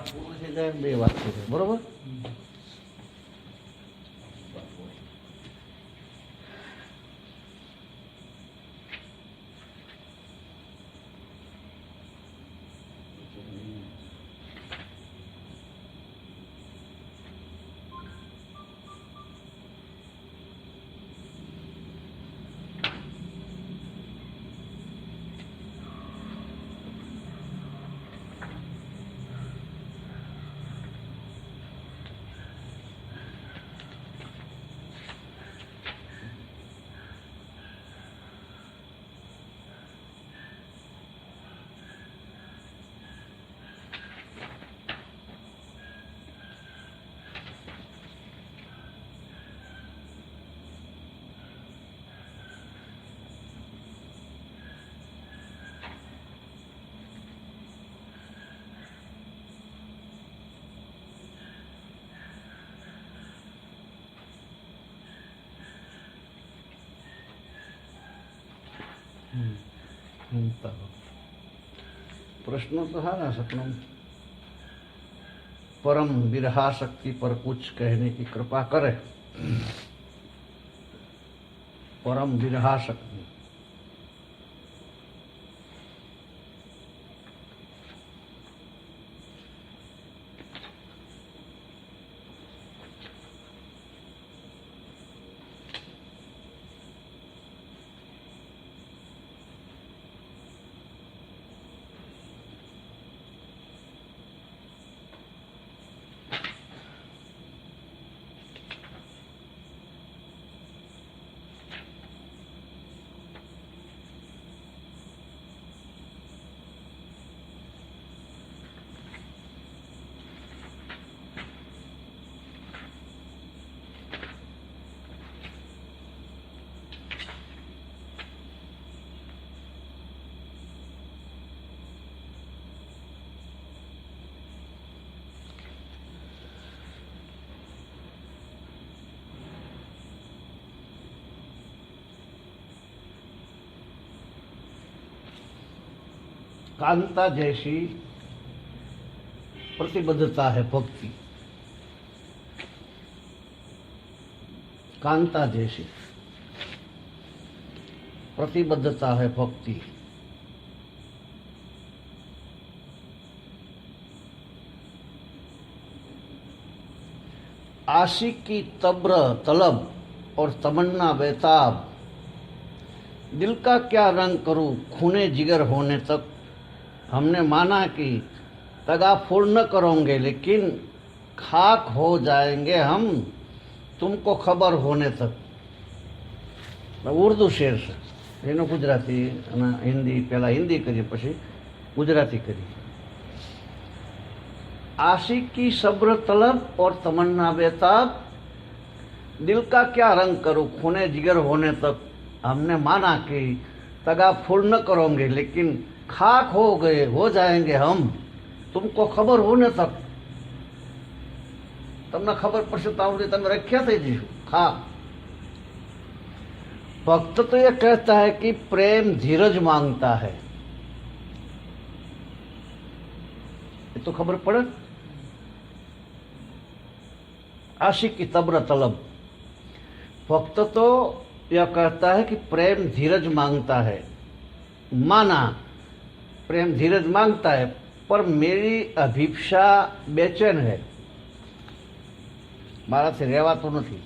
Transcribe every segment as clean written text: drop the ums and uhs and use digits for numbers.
પૂરું થઈ જાય બે વાત થઈ જાય. બરોબર. प्रश्न तो सारा सपनों परम विरहा शक्ति पर कुछ कहने की कृपा करे. परम विरहा शक्ति कांता जैसी प्रतिबद्धता है भक्ति. कांता जैसी प्रतिबद्धता है भक्ति. आशिक की तब्र तलब और तमन्ना बेताब. दिल का क्या रंग करूं खूने जिगर होने तक. हमने माना कि तगाफुर न करोगे लेकिन खाक हो जाएंगे हम तुमको खबर होने तक. ઉર્દુ શેર છે એનો ગુજરાતી અને હિન્દી, પહેલા હિન્દી કરી પછી ગુજરાતી કરી. आशिक की सब्र तलब और तमन्ना बेताब. दिल का क्या रंग करूं खूने जिगर होने तक. हमने माना कि तगाफुर न करोगे लेकिन खाक हो जाएंगे हम तुमको खबर होने तक. તમને ખબર પડશે ત્યાં સુધી તમે રખ્યા થઈ જશો. ખાક. भक्त तो ये कहता है कि प्रेम धीरज मांगता है. ये तो खबर पड़े. आशिक की तब्र तलब. भक्त तो यह कहता है कि प्रेम धीरज मांगता है. माना प्रेम धीरज मांगता है पर मेरी अभिप्सा बेचैन है. મારાથી રહેવાતું નથી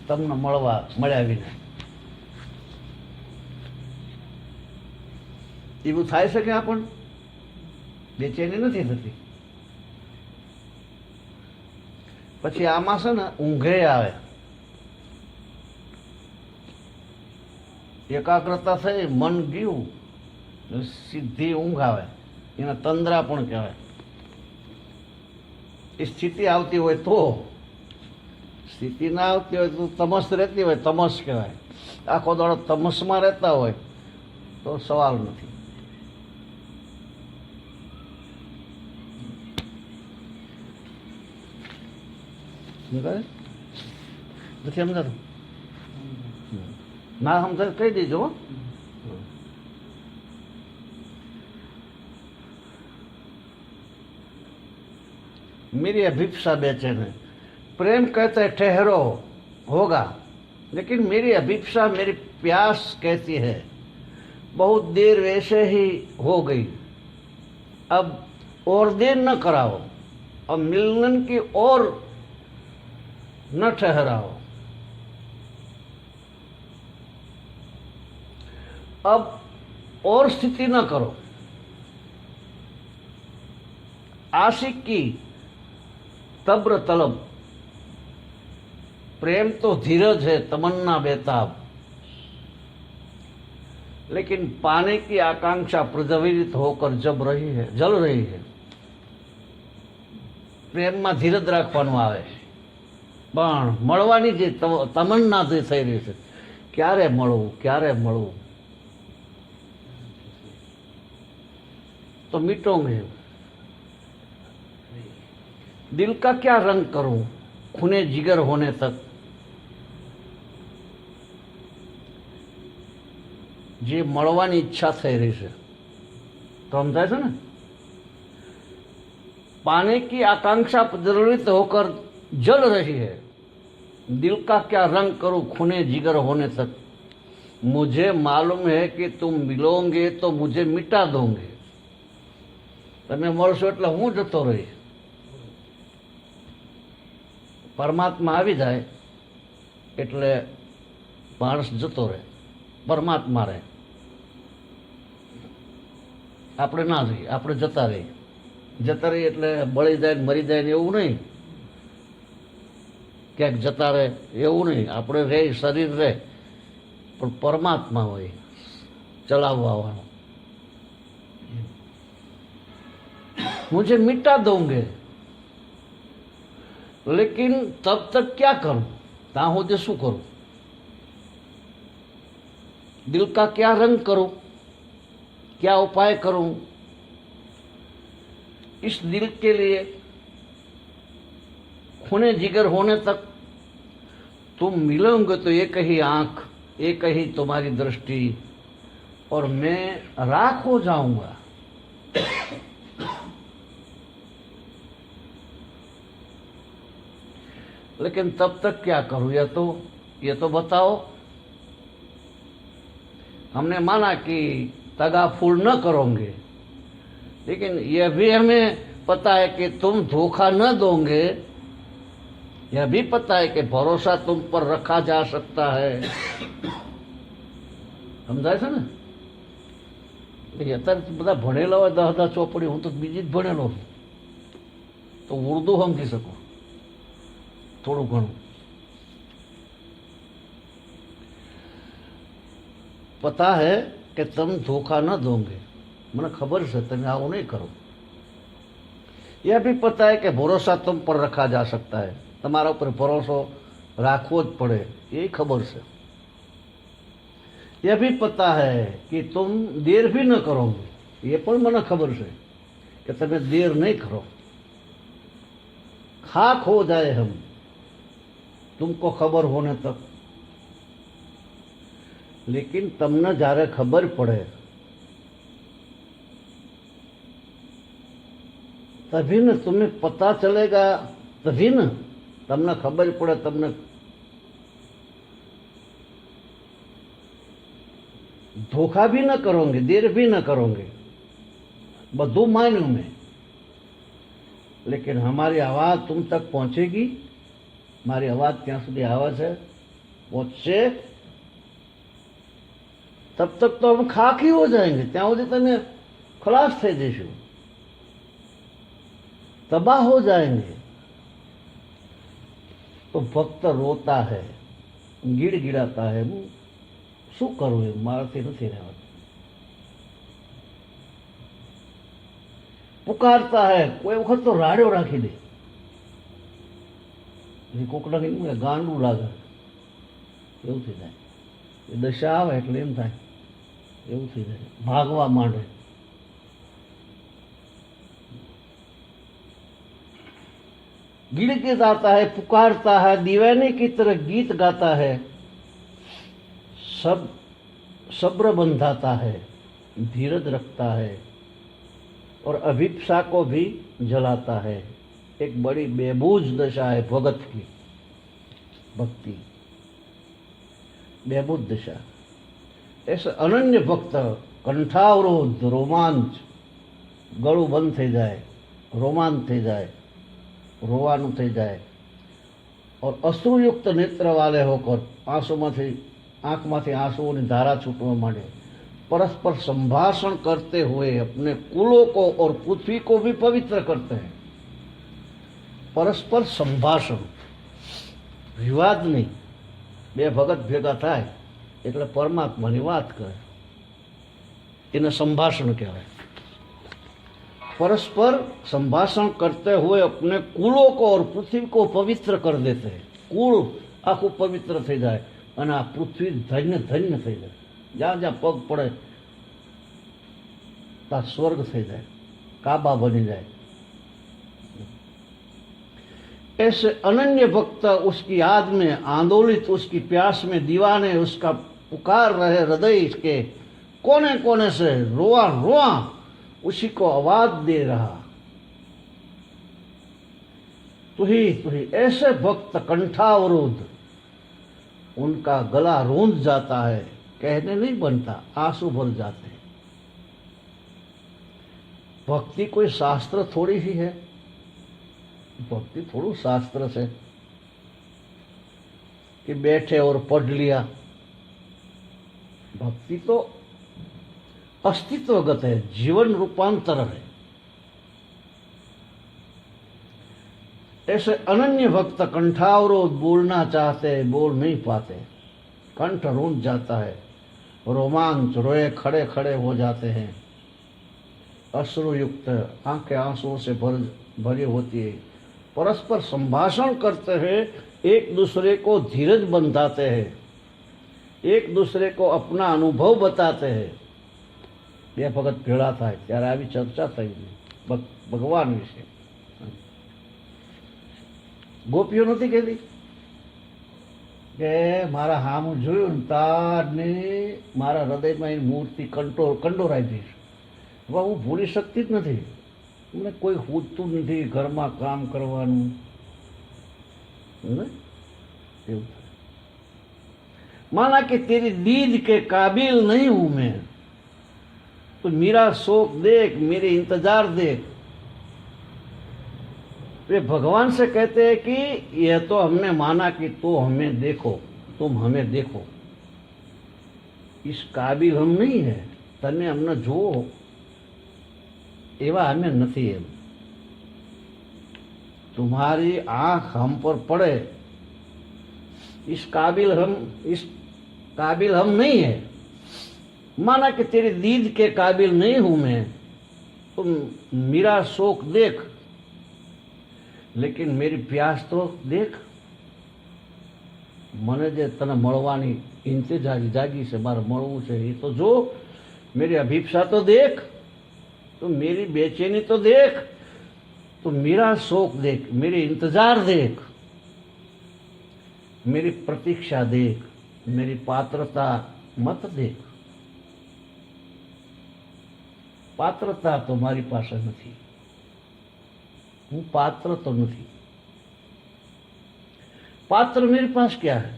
તમને મળ્યા વિના. એવું થાય છે કે આપણ બેચેની નથી થતી. પછી આમાં છે ને ઊંઘે આવે. એકાગ્રતા થઈ મન ગયું સીધી ઊંઘ આવે. એને તંદ્રા પણ કહેવાય. એ સ્થિતિ આવતી હોય તો. સ્થિતિ ના આવતી હોય તો તમસ રહેતી હોય તમસ કહેવાય. આખો દાડો તમસમાં રહેતા હોય તો સવાલ નથી. નથી સમજાતું? ના સમજાય કહી દેજો. मेरी अभिप्सा बेचैन है। प्रेम कहते हैं ठहरो, होगा, लेकिन मेरी अभिप्सा, मेरी प्यास कैसी है, बहुत देर वैसे ही हो गई, अब और देर न कराओ, अब मिलन की और न ठहराओ, अब और स्थिति न करो। आशिक की तब्र तलब, प्रेम तो धीरज है, तमन्ना बेताब, लेकिन पाने की आकांक्षा प्रज्वलित होकर जल रही है। प्रेम में धीरज राखવાનું આવે, પણ મળવાની જે તમન્ના જે થઈ રહી છે, ક્યારે મળવું, ક્યારે મળવું, तो मिटोगे। दिल का क्या रंग करूं खूने जिगर होने तक, જે મળવાની ઈચ્છા થઈ રહી છે, તો સમજાય છે ને। पाने की आकांक्षा प्रज्वलित होकर जल रही है, दिल का क्या रंग करूं खूने जिगर होने तक, मुझे मालूम है कि तुम मिलोगे तो मुझे मिटा दोगे। તમે મળશો એટલે હું જતો રહીશ। પરમાત્મા આવી જાય એટલે માણસ જતો રહે, પરમાત્મા રહે, આપણે ના રહીએ, આપણે જતા રહીએ। જતા રહીએ એટલે બળી જાય ને મરી જાય ને એવું નહીં, ક્યાંક જતા રહે એવું નહીં, આપણે રહે, શરીર રહે, પણ પરમાત્મા હોય ચલાવવાવાળો। मुझे मिटा दोगे, लेकिन तब तक क्या करूं, ત્યાં સુધી શું કરું, दिल का क्या रंग करूं, क्या उपाय करूं। इस दिल के लिए खूने जिगर होने तक तुम मिलोगे तो एक ही आंख, एक ही तुम्हारी दृष्टि, और मैं राख हो जाऊंगा। लेकिन तब तक क्या करूं, ये तो बताओ। हमने माना कि तगा फूल न करोगे, लेकिन यह भी हमें पता है कि तुम धोखा न दोगे, यह भी पता है कि भरोसा तुम पर रखा जा सकता है। समझाय છે ને? અત્યારે બધા ભણેલા હોય 10 ચોપડી, હું તો બીજી જ ભણેલો છું, તો ઉર્દू સમજી શકું થોડું ઘણું। पता है कि तुम धोखा न दोगे, મને ખબર છે તમે આવું નહીં કરો। यह भी पता है कि भरोसा तुम पर रखा जा सकता है, તમારા ઉપર ભરોસો રાખવો જ પડે, એ ખબર છે। यह भी पता है कि तुम देर भी न करोगे, ये પણ મને ખબર છે કે તમે देर नहीं करो। खाक हो जाए हम तुमको खबर होने तक, लेकिन तमने जारे खबर पड़े तभी न तुम्हें पता चलेगा, तभी न तमने खबर पड़े, तमने धोखा भी न करोगे, देर भी न करोगे, બધું માન્યું में, लेकिन हमारी आवाज तुम तक पहुंचेगी। मारी आवाज ત્યાં સુધી આવે છે, પહોંચશે, तब तक तो हम खाक ही हो जाएंगे, ત્યાં સુધી તમે खलास થઈ જશો, तबाह हो जाएंगे। तो भक्त रोता है, गिड़गिड़ाता है, હું શું કરું, એ મારાથી નથી રહેવાતું। पुकारता है, કોઈ વખત તો રાડ્યો રાખી દે, કોકડા ગાંડું લાગે, એવું થઈ જાય। એ દશા આવે એટલે એમ થાય, એવું થઈ જાય, ભાગવા માંડે। गिड़गिड़ आता है, पुकारता है, दीवाने की तरह गीत गाता है, सब सब्र बंधाता है, धीरज रखता है, और अभिप्सा को भी जलाता है। एक बड़ी बेबूझ दशा है भगत की, भक्ति बेबूझ दशा। ऐसे अनन्य भक्त कंठावरोध, रोमांच, गळું બંધ થઈ જાય, રોમાંચ થઈ જાય, રોવાનું થઈ જાય और अश्रुयुक्त नेत्र वाले होकर आंखમાંથી आंसुओं की धारा छूटवा માંડે, परस्पर संभाषण करते हुए अपने कुलों को और पृथ्वी को भी पवित्र करते हैं। परस्पर संभाषण, विवाद नहीं, बे भगत भेगा थाय એટલે પરમાત્માની વાત કરે, એને સંભાષણ કહેવાય। परस्पर संभाषण करते हुए अपने कुलों को और पृथ्वी को पवित्र कर देते हैं। कुल आखू पवित्र थी जाए और आ पृथ्वी धन्य धन्य थी जाए, ज्यां ज्यां पग पड़े ता स्वर्ग थी जाए, काबा बनी जाए। ऐसे अनन्य भक्त उसकी याद में आंदोलित, उसकी प्यास में दीवाने उसका पुकार रहे हृदय के कोने कोने से, रोआ रोआ उसी को आवाज दे रहा, तू ही ऐसे भक्त कंठावरोध, उनका गला रूंध जाता है, कहने नहीं बनता, आंसू भर जाते हैं। भक्ति कोई शास्त्र थोड़ी ही है, भक्ति थोड़ू शास्त्र से कि बैठे और पढ़ लिया। भक्ति तो अस्तित्वगत है, जीवन रूपांतर है। ऐसे अनन्य भक्त कंठावरोध, बोलना चाहते बोल नहीं पाते, कंठ रूंध जाता है, रोमांच, रोए खड़े खड़े हो जाते हैं, अश्रुयुक्त आंखें आंसुओं से भरी होती है। परस्पर संभाषण करते हैं, एक दूसरे को धीरज बंधाते हैं, एक दूसरे को अपना अनुभव बताते हैं। બે ભગત ભેળા થાય ત્યારે આવી ચર્ચા થઈ ભગવાન વિશે। ગોપીઓ નથી કહેતી કે મારા હામું જોયું ને તારને મારા હૃદયમાં એ મૂર્તિ કંડોરાઈ જઈશ। હું ભૂલી શકતી જ નથી, મને કોઈ પૂછતું નથી, ઘરમાં કામ કરવાનું એવું। माना कि तेरी दीद के काबिल नहीं हूं मैं, तो मेरा शोक देख, मेरे इंतजार देख। वे भगवान से कहते हैं कि यह तो हमने माना कि तो हमें देखो, तुम हमें देखो, इस काबिल हम नहीं है, तने हमने जो एवा हमें नहीं है। तुम्हारी आंख हम पर पड़े, इस काबिल हम नहीं है। माना कि तेरी दीद के काबिल नहीं हूं मैं, तुम मेरा शोक देख, लेकिन मेरी प्यास तो देख। मने जे तने मळवानी इंतजार जागी से, मारे मळवू छे ये तो जो, मेरी अभिप्सा तो देख, तो मेरी बेचैनी तो देख, तो मेरा शोक देख, मेरी इंतजार देख, मेरी प्रतीक्षा देख, मेरी पात्रता मत देख। पात्रता तो मारी पास नहीं, हूँ पात्र तो नहीं। पात्र मेरे पास क्या है?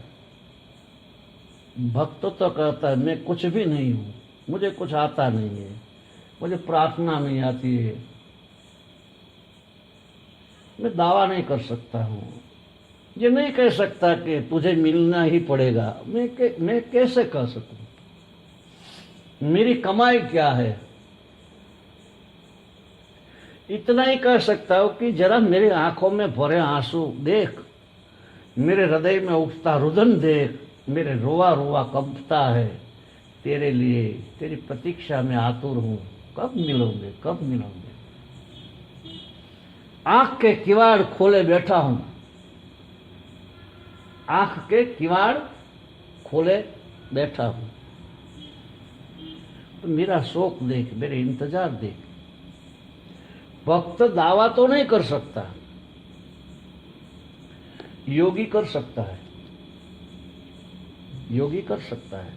भक्त तो कहता है मैं कुछ भी नहीं हूं, मुझे कुछ आता नहीं है, मुझे प्रार्थना नहीं आती है, मैं दावा नहीं कर सकता हूं, ये नहीं कह सकता कि तुझे मिलना ही पड़ेगा। मैं कैसे कह सकूं? मेरी कमाई क्या है? इतना ही कह सकता हूं कि जरा मेरी आंखों में भरे आंसू देख, मेरे हृदय में उठता रुदन देख, मेरे रोआ रोआ कंपता है तेरे लिए, तेरी प्रतीक्षा में आतुर हूं, कब मिलोगे कब मिलोगे। आंख के किवाड़ खोले बैठा हूं, आंख के किवाड़ खोले बैठा हूं, तो मेरा शोक देख, मेरे इंतजार देख। भक्त दावा तो नहीं कर सकता, योगी कर सकता है, योगी कर सकता है।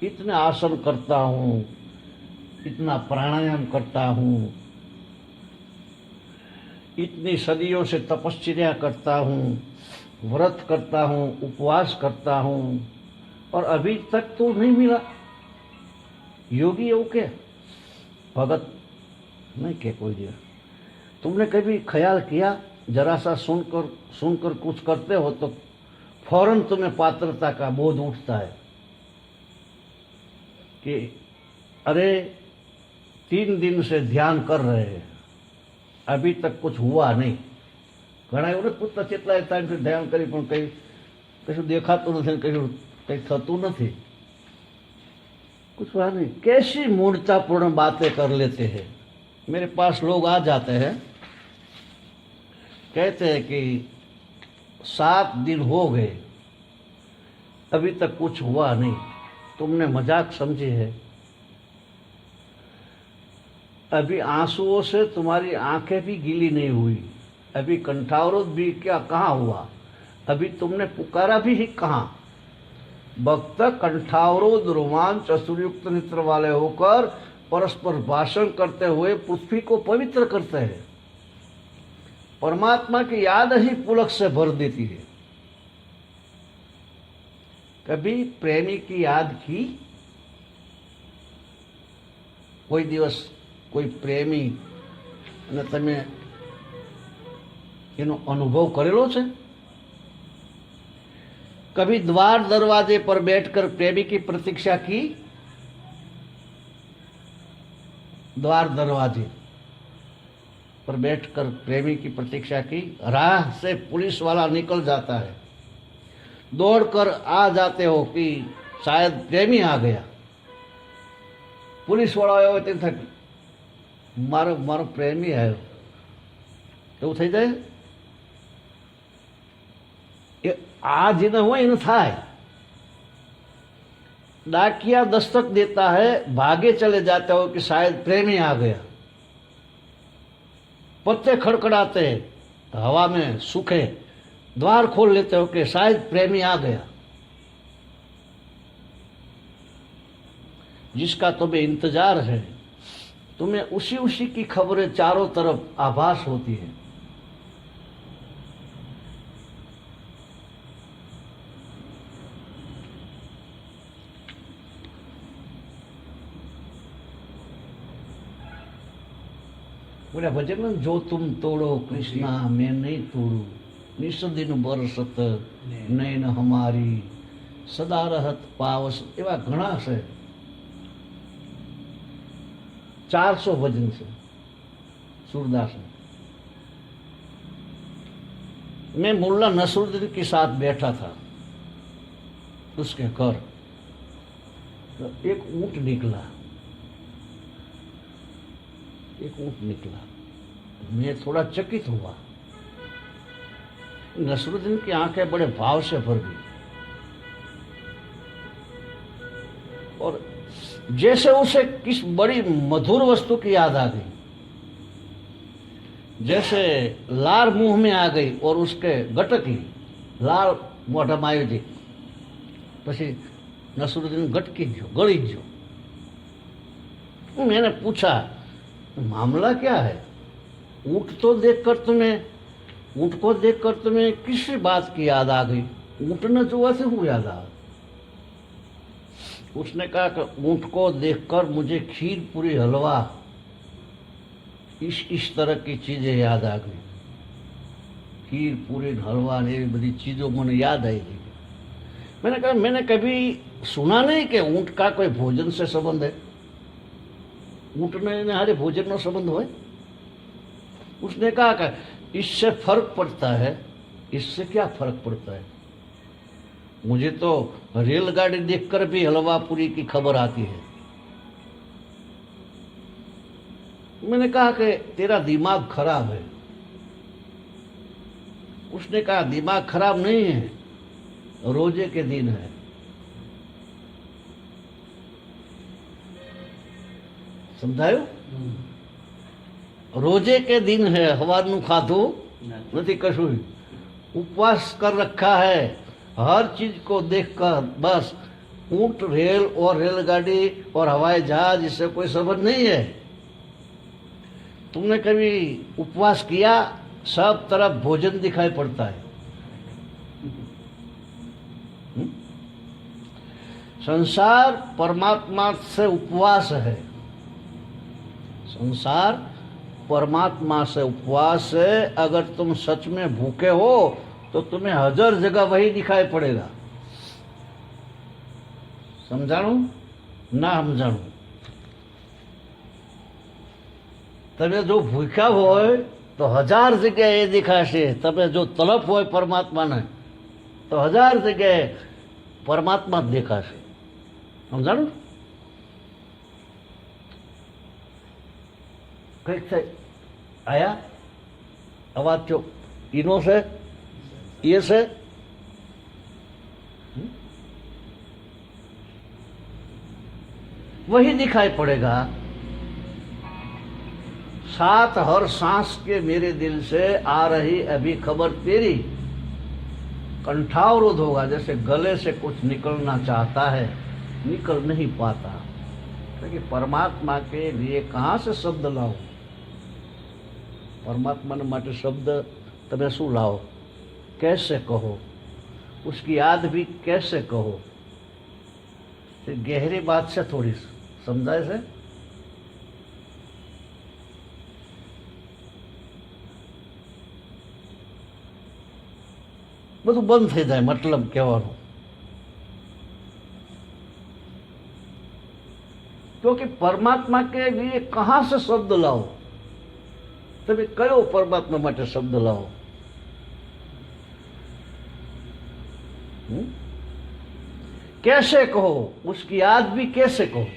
इतने आसन करता हूं, इतना प्राणायाम करता हूं, इतनी सदियों से तपश्चर्या करता हूँ, व्रत करता हूँ, उपवास करता हूँ, और अभी तक तो नहीं मिला। योगी हो क्या, भगत नहीं क्या कोई दिया? तुमने कभी ख्याल किया, जरा सा सुनकर कुछ करते हो तो फौरन तुम्हें पात्रता का बोध उठता है कि अरे 3 दिन से ध्यान कर रहे हैं, अभी तक कुछ हुआ नहीं। घણા એવું નથી પૂછતા કેટલા ટાઈમથી ધ્યાન કરી પણ કશું દેખાતું નથી, કશું કંઈ થતું નથી, कुछ हुआ नहीं। कैसी मूर्छतापूर्ण बातें कर लेते हैं। मेरे पास लोग आ जाते हैं, कहते हैं कि 7 दिन हो गए, अभी तक कुछ हुआ नहीं। तुमने मजाक समझी है? अभी आंसुओं से तुम्हारी आंखें भी गीली नहीं हुई, अभी कंठावरोध भी क्या कहाँ हुआ, अभी तुमने पुकारा भी ही कहाँ। भक्त कंठावरोध रोमांच असुरयुक्त नेत्र वाले होकर परस्पर भाषण करते हुए पृथ्वी को पवित्र करते हैं। परमात्मा की याद ही पुलक से भर देती है। कभी प्रेमी की याद की? कोई दिवस કોઈ પ્રેમી અને તમે એનો અનુભવ કરેલો છે? कभी द्वार दरवाजे पर बैठकर प्रेमी की प्रतीक्षा की? द्वार दरवाजे पर बैठकर प्रेमी की प्रतीक्षा की। राह से पुलिस वाला निकल जाता है, दौड़कर आ जाते हो कि शायद प्रेमी आ गया। पुलिस वाला आयो ते था मारो मारो प्रेमी आयो, એવું થઈ જાય। आज न हो इन थाय। डाकिया दस्तक देता है, भागे चले जाते हो कि शायद प्रेमी आ गया। पत्ते खड़खड़ाते हैं, हवा में सूखे, द्वार खोल लेते हो कि शायद प्रेमी आ गया। जिसका तुम्हें इंतजार है, तुम्हें उसी उसी की खबरें चारों तरफ आभास होती है। बोला भजन में, जो तुम तोड़ो कृष्णा मैं नहीं तोड़ू, निस दिन बरसत नैन हमारी सदा रहत पावस। एवा घणा है, 400 भजन से सूरदास ने। मैं मुल्ला नसरुद्दीन के साथ बैठा था उसके घर, तो एक ऊंट निकला, मैं थोड़ा चकित हुआ। नसरुद्दीन की आंखें बड़े भाव से भर गई और जैसे उसे किस बड़ी मधुर वस्तु की याद आ गई, जैसे लार मुंह में आ गई और उसके गटकी लाल मोઢામાં આવી ગઈ। પછી नसरुद्दीन गटकी गयो, गળી गयो। मैंने पूछा मामला क्या है? ऊँट को देखकर तुम्हें किस बात की याद आ गई? ऊँट न जोवा से हूँ याद आ। उसने कहा कि ऊँट को देखकर मुझे खीर पूरी हलवा इस तरह की चीजें याद आ गई। खीर पूरी हलवा ने बड़ी चीजों मुझे याद आई गई। मैंने कहा मैंने कभी सुना नहीं कि ऊँट का कोई भोजन से संबंध है। ऊँट ने हारे भोजन नो संबंध हो। उसने कहा कि इससे फर्क पड़ता है। इससे क्या फर्क पड़ता है? मुझे तो रेलगाड़ी देखकर भी हलवा पूरी की खबर आती है। मैंने कहा कि तेरा दिमाग खराब है। उसने कहा दिमाग खराब नहीं है, रोजे के दिन है। समझायो? रोजे के दिन है, हवारनु खाधु नहीं कशु, उपवास कर रखा है। हर चीज को देखकर बस ऊंट रेल और रेलगाड़ी और हवाई जहाज इससे कोई संबंध नहीं है। तुमने कभी उपवास किया? सब तरफ भोजन दिखाई पड़ता है। संसार परमात्मा से उपवास है। संसार परमात्मा से उपवास है। अगर तुम सच में भूखे हो तो तुम्हें हर जगह वही दिखाई पड़ेगा। समझाणु ना समझाणु? તમે જો ભૂખ્યા હોય તો હજાર જગ્યાએ એ દેખાશે। તમે જો તલપ હોય પરમાત્માને તો હજાર જગ્યાએ પરમાત્મા જ દેખાશે। સમજાણું? કંઈક છે આયા અવાજ જો ઈનો છે એ છે वही दिखाई पड़ेगा। साथ हर सांस के मेरे दिल से आ रही अभी खबर तेरी। कंठावरोध होगा, जैसे गले से कुछ निकलना चाहता है, निकल नहीं पाता। क्योंकि परमात्मा के लिए कहाँ से शब्द लाओ? परमात्मा ने माटे शब्द तमे शू लाओ? कैसे कहो? उसकी याद भी कैसे कहो? गहरी बात से थोड़ी समझाए से। બધું બંધ થઈ જાય મતલબ કહેવાનો। क्योंकि परमात्मा के लिए कहाँ से शब्द लाओ? તમે કયો પરમાત્મા માટે શબ્દ લાવો? कैसे कहो? उसकी याद भी कैसे कहो?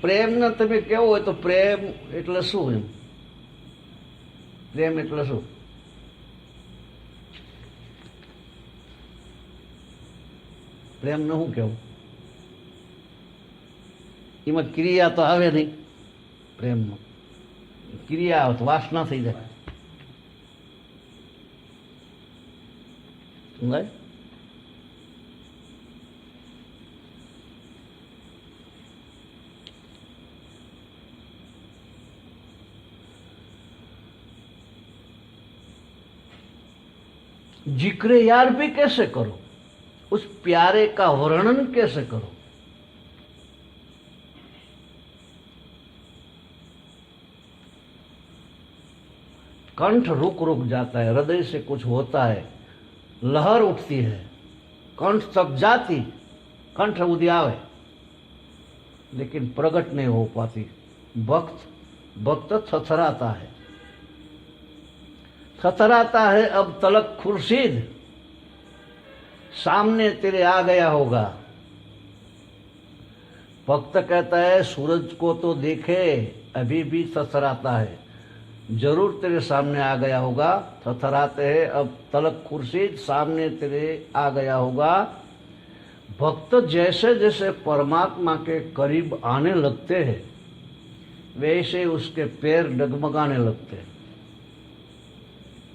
प्रेम ने તમે કેવો હોય તો પ્રેમ એટલે શું? એમ પ્રેમ એટલે શું? પ્રેમ ને શું કેવું? એમાં ક્રિયા તો આવે નહીં। પ્રેમમાં ક્રિયા આવે તો વાસના થઈ જાય। સમજાય? जिक्र यार भी कैसे करो? उस प्यारे का वर्णन कैसे करो? कंठ रुक रुक जाता है, हृदय से कुछ होता है, लहर उठती है, कंठ तक जाती, कंठ उदी आवे लेकिन प्रकट नहीं हो पाती। भक्त थथराता है, थथराता है। अब तलक खुर्शीद सामने तेरे आ गया होगा। भक्त कहता है सूरज को तो देखे अभी भी थथराता है, जरूर तेरे सामने आ गया होगा। थथराते हैं अब तलक खुर्शीद सामने तेरे आ गया होगा। भक्त जैसे जैसे परमात्मा के करीब आने लगते हैं वैसे उसके पैर डगमगाने लगते हैं,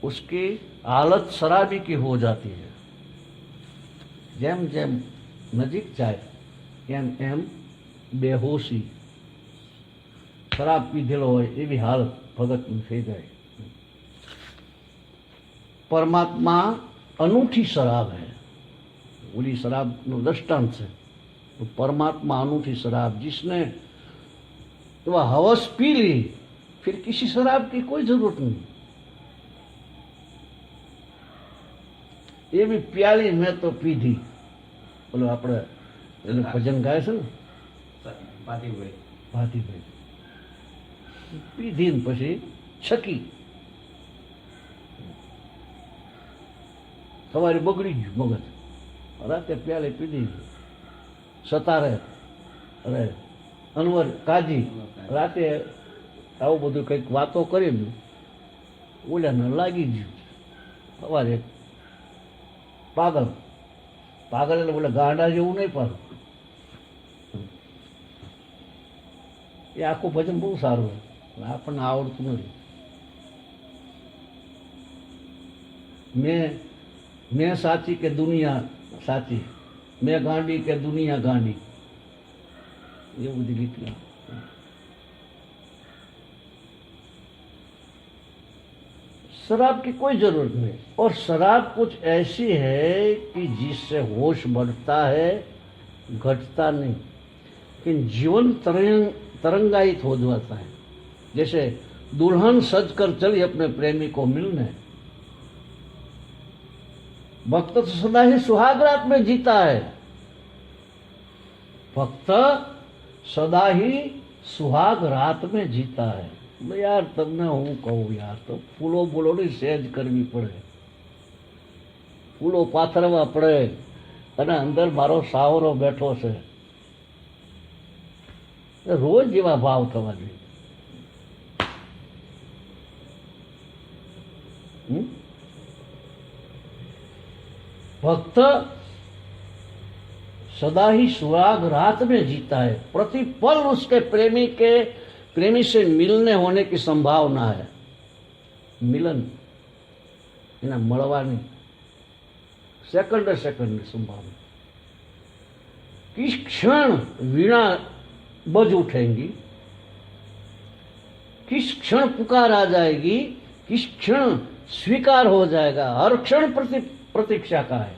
उसकी हालत शराबी की हो जाती है। जेम जेम नजीक जाए एम एम बेहोशी, शराब पीधेलो होय एवी हालत भगतनी थई जाए। परमात्मा अनूठी शराब है। ओली शराब नो दृष्टांत है तो परमात्मा अनूठी शराब, जिसने वह हवस पी ली फिर किसी शराब की कोई जरूरत नहीं। ये भी प्याली मैं तो पीधी, बोलो આપણે એટલે ભજન ગાય છે ને ભાતીભાઈ પીધી ને પછી છકી સવારે બગડી ગયું મગજ, રાતે પ્યાલે પીધી સતારે અરે અનવર કાજી રાતે આવું બધું કંઈક વાતો કરીને ઓલાને લાગી ગયું। સવારે પાગલ પાગલ એટલે બોલે ગાંડા જેવું નહીં પણ એ આખું ભજન બહુ સારું આપણને આવડતું નથી। मैं साची के दुनिया साची, मैं गांडी के दुनिया गांडी, ये बुद्धि लिखना। शराब की कोई जरूरत नहीं। और शराब कुछ ऐसी है कि जिससे होश बढ़ता है, घटता नहीं, लेकिन जीवन तरंगायित हो जाता है। जैसे दुल्हन सज कर चली अपने प्रेमी को मिलने, भक्त तो सदा ही सुहाग रात में जीता है। भक्त सदा ही सुहाग रात में जीता है। यार તમને હું કહું યાર, તો ફૂલો બોલોની સેજ કરવી પડે, ફૂલો પાથરવા પડે, અને અંદર મારો સાવરો બેઠો છે, રોજ જેવા ભાવ થવા જોઈએ। भक्त सदा ही सुहाग रात में जीता है। प्रतिपल उसके प्रेमी से मिलने होने की संभावना है। मिलन एना मळवानी सेकंड संभावना। किस क्षण वीणा बज उठेंगी, किस क्षण पुकार आ जाएगी, किस क्षण स्वीकार हो जाएगा, हर क्षण प्रतीक्षा का है।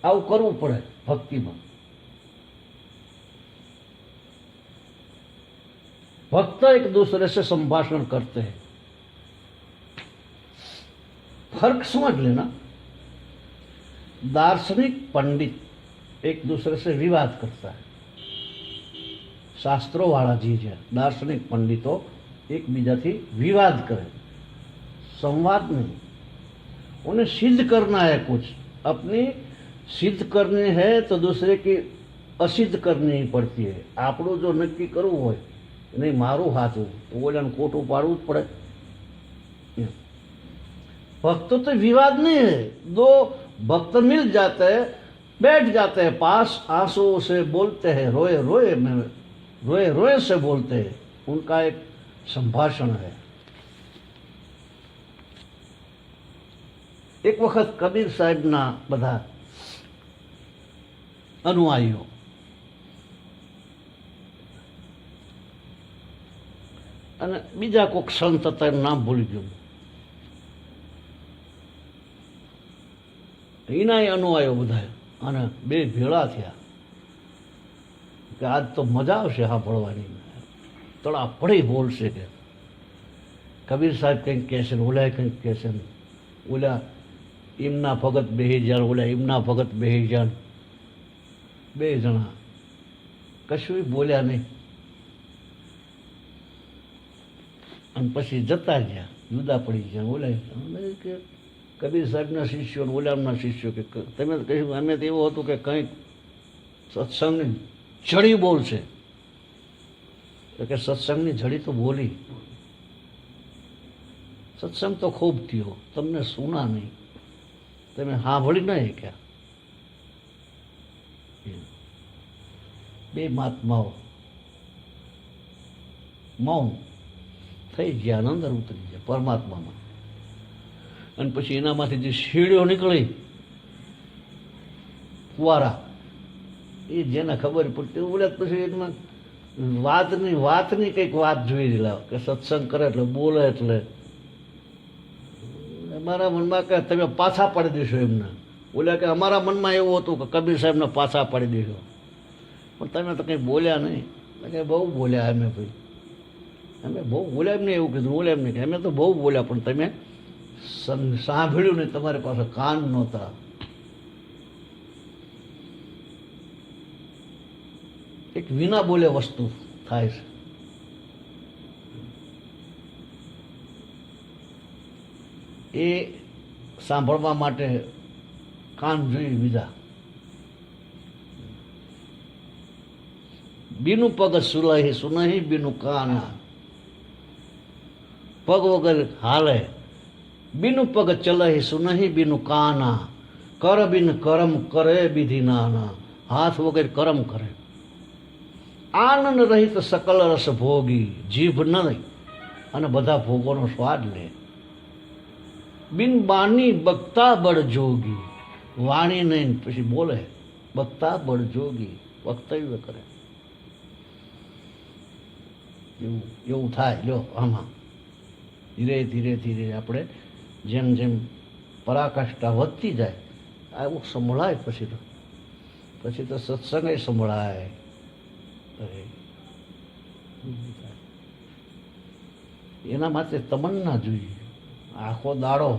आવું કરવું પડે ભક્તિમાં। भक्त एक दूसरे से संभाषण करते हैं। फर्क समझ लेना। दार्शनिक पंडित एक दूसरे से विवाद करता है। शास्त्रों वाला जी है, दार्शनिक पंडितों एक बीजा थी विवाद करे, संवाद नहीं। उन्हें सिद्ध करना है, कुछ अपनी सिद्ध करनी है तो दूसरे की असिद्ध करनी ही पड़ती है। આપણું જો નક્કી કરવું હોય, नहीं मारू हाथू तो बोले कोटू पाड़ू पड़े। भक्त तो विवाद नहीं है, दो भक्त मिल जाते हैं, बैठ जाते हैं पास, आंसुओं से बोलते हैं, रोए रोए में रोए रोए से बोलते हैं। उनका एक संभाषण है। एक वक्त कबीर साहब ना बधा अनुयायीओ અને બીજા કોઈક સંત હતા, એનું નામ ભૂલી ગયું, એના અનુયાયીઓ બધા, અને બે ભેળા થયા કે આજ તો મજા આવશે સાંભળવાની, તળા પડી બોલશે કે કબીર સાહેબ કંઈક કહેશે, ઓલા કંઈક કહેશે, ઓલા એમના ભગત બેહી જાણ, ઓલા એમના ભગત બેહી જાણ, બે જણા કશું બોલ્યા નહીં, અને પછી જતા ગયા, જુદા પડી ગયા। ઓલા કે કબીર સાહેબના શિષ્યો, ઓલામના શિષ્યો કે તમે કહ્યું અમે તો એવું હતું કે કંઈક સત્સંગની જડી બોલશે, કે સત્સંગની જડી તો બોલી, સત્સંગ તો ખૂબ થયો, તમને સુના નહીં, તમે સાંભળી નહીં ક્યાં। બે મહાત્માઓ મૌન થઈ ગયા, અંદર ઉતરી ગયા પરમાત્મામાં। અને પછી એનામાંથી જે શીડીઓ નીકળી ફુવારા, એ જેને ખબર પડતી બોલે, પછી એમાં વાતની કંઈક વાત જોઈ લાવ કે સત્સંગ કરે એટલે બોલે, એટલે અમારા મનમાં કે તમે પાછા પાડી દેશો એમને, બોલ્યા કે અમારા મનમાં એવું હતું કે કબીર સાહેબને પાછા પાડી દેશો, પણ તમે તો કંઈ બોલ્યા નહીં। કે બહુ બોલ્યા અમે, ભાઈ અમે બહુ બોલ્યા, એમને એવું કીધું, બોલ્યા એમને કે અમે તો બહુ બોલ્યા, પણ તમે સાંભળ્યું નહીં, તમારી પાસે કાન નહોતા। એક વિના બોલે વસ્તુ થાય છે। એ સાંભળવા માટે કાન જોઈ બીજા। બીનું પગ સુલાહી સુનહી બીનું કાના, પગ વગર હાલે, બીનું પગ ચલહી સુનહી બીનું કાના, કર બિન કરમ કરે વિધિ નાના, હાથ વગર કરમ કરે। આનંદ રહિત સકલ રસ ભોગી, જીભ નહીં અને બધા ભોગોનો સ્વાદ લે। બિન બાની બગતા બળ જોગી, વાણી નહીં પછી બોલે, બગતા બળ જોગી, વક્તવ્ય કરે। એવું થાય લ્યો આમાં। ધીરે ધીરે ધીરે આપણે જેમ જેમ પરાકાષ્ઠા વધતી જાય આવું સંભળાય પછી તો સત્સંગે સંભળાય. એના માટે તમન્ના જોઈએ, આખો દાડો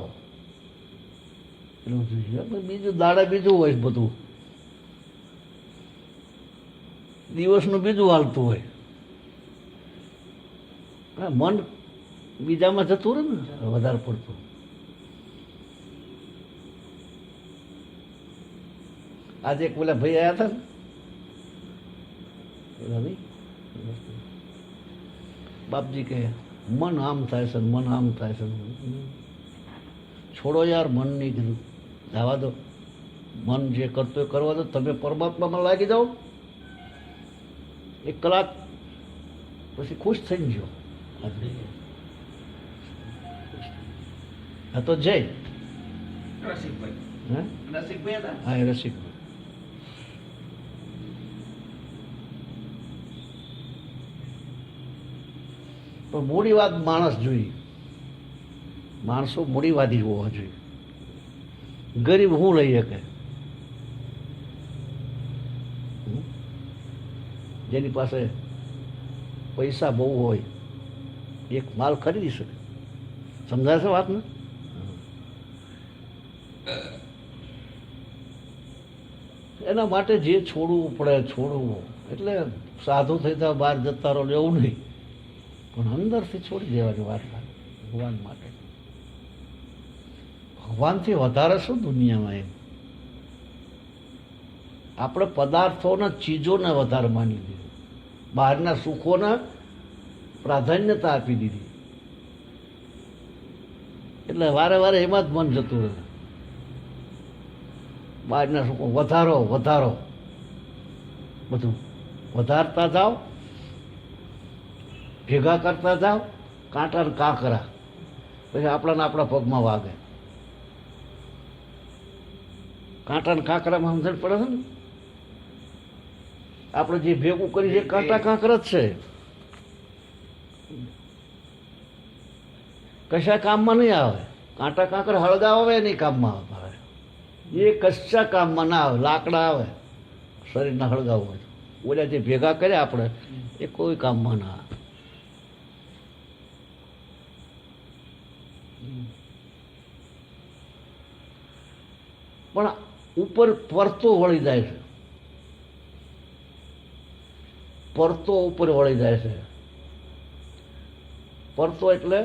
એટલું જોઈએ. બીજું દાડે બીજું હોય, બધું દિવસનું બીજું હાલતું હોય. મન બીજામાં જતું રહે ને વધારે પડતું. આજે એક પેલા ભાઈ આવ્યા હતા ને, બાપજી કહે મન આમ થાય છે, મન આમ થાય છે. છોડો યાર મન નહીં કીધું, જવા દો. મન જે કરતો એ કરવા દો, તમે પરમાત્મામાં લાગી જાઓ. 1 કલાક પછી ખુશ થઈ ગયો. હા તો જય રસિકભાઈ. હા એ રસિકભાઈ. પણ મૂડીવાદ માણસ જોઈએ, માણસો મૂડીવાદી હોવા જોઈએ. ગરીબ હું લઈ શકે, જેની પાસે પૈસા બહુ હોય એક માલ ખરીદી શકે. સમજાય છે વાત ને? એના માટે જે છોડવું પડે છોડવું. એટલે સાધુ થઈ તો બહાર જતા રહો એવું નહીં, પણ અંદરથી છોડી દેવાની વાત થાય ભગવાન માટે. ભગવાનથી વધારે શું દુનિયામાં? એમ આપણે પદાર્થોના ચીજોને વધારે માની દીધું, બહારના સુખોને પ્રાધાન્યતા આપી દીધી. એટલે વારે વારે એમાં જ મન જતું રહે. બહારના સુખો વધારો વધારો, બધું વધારતા જાઓ, ભેગા કરતા જાઓ, કાંટા ને કાંકરા, પછી આપણાને આપણા પગમાં વાગે. કાંટા ને કાંકરામાં સમજણ પડે છે ને? આપણે જે ભેગું કરી છે કાંટા કાંકરા જ છે, કશા કામમાં નહીં આવે. કાંટા કાંકરા હળગાવે નહીં કામમાં આવે, એ કશા કામમાં ના આવે. લાકડા આવે શરીરના હળગાવવું હોય, ઓલા જે ભેગા કર્યા આપણે એ કોઈ કામમાં ના આવે. પણ ઉપર પરતો વળી જાય છે, પરતો ઉપર વળી જાય છે. પરતો એટલે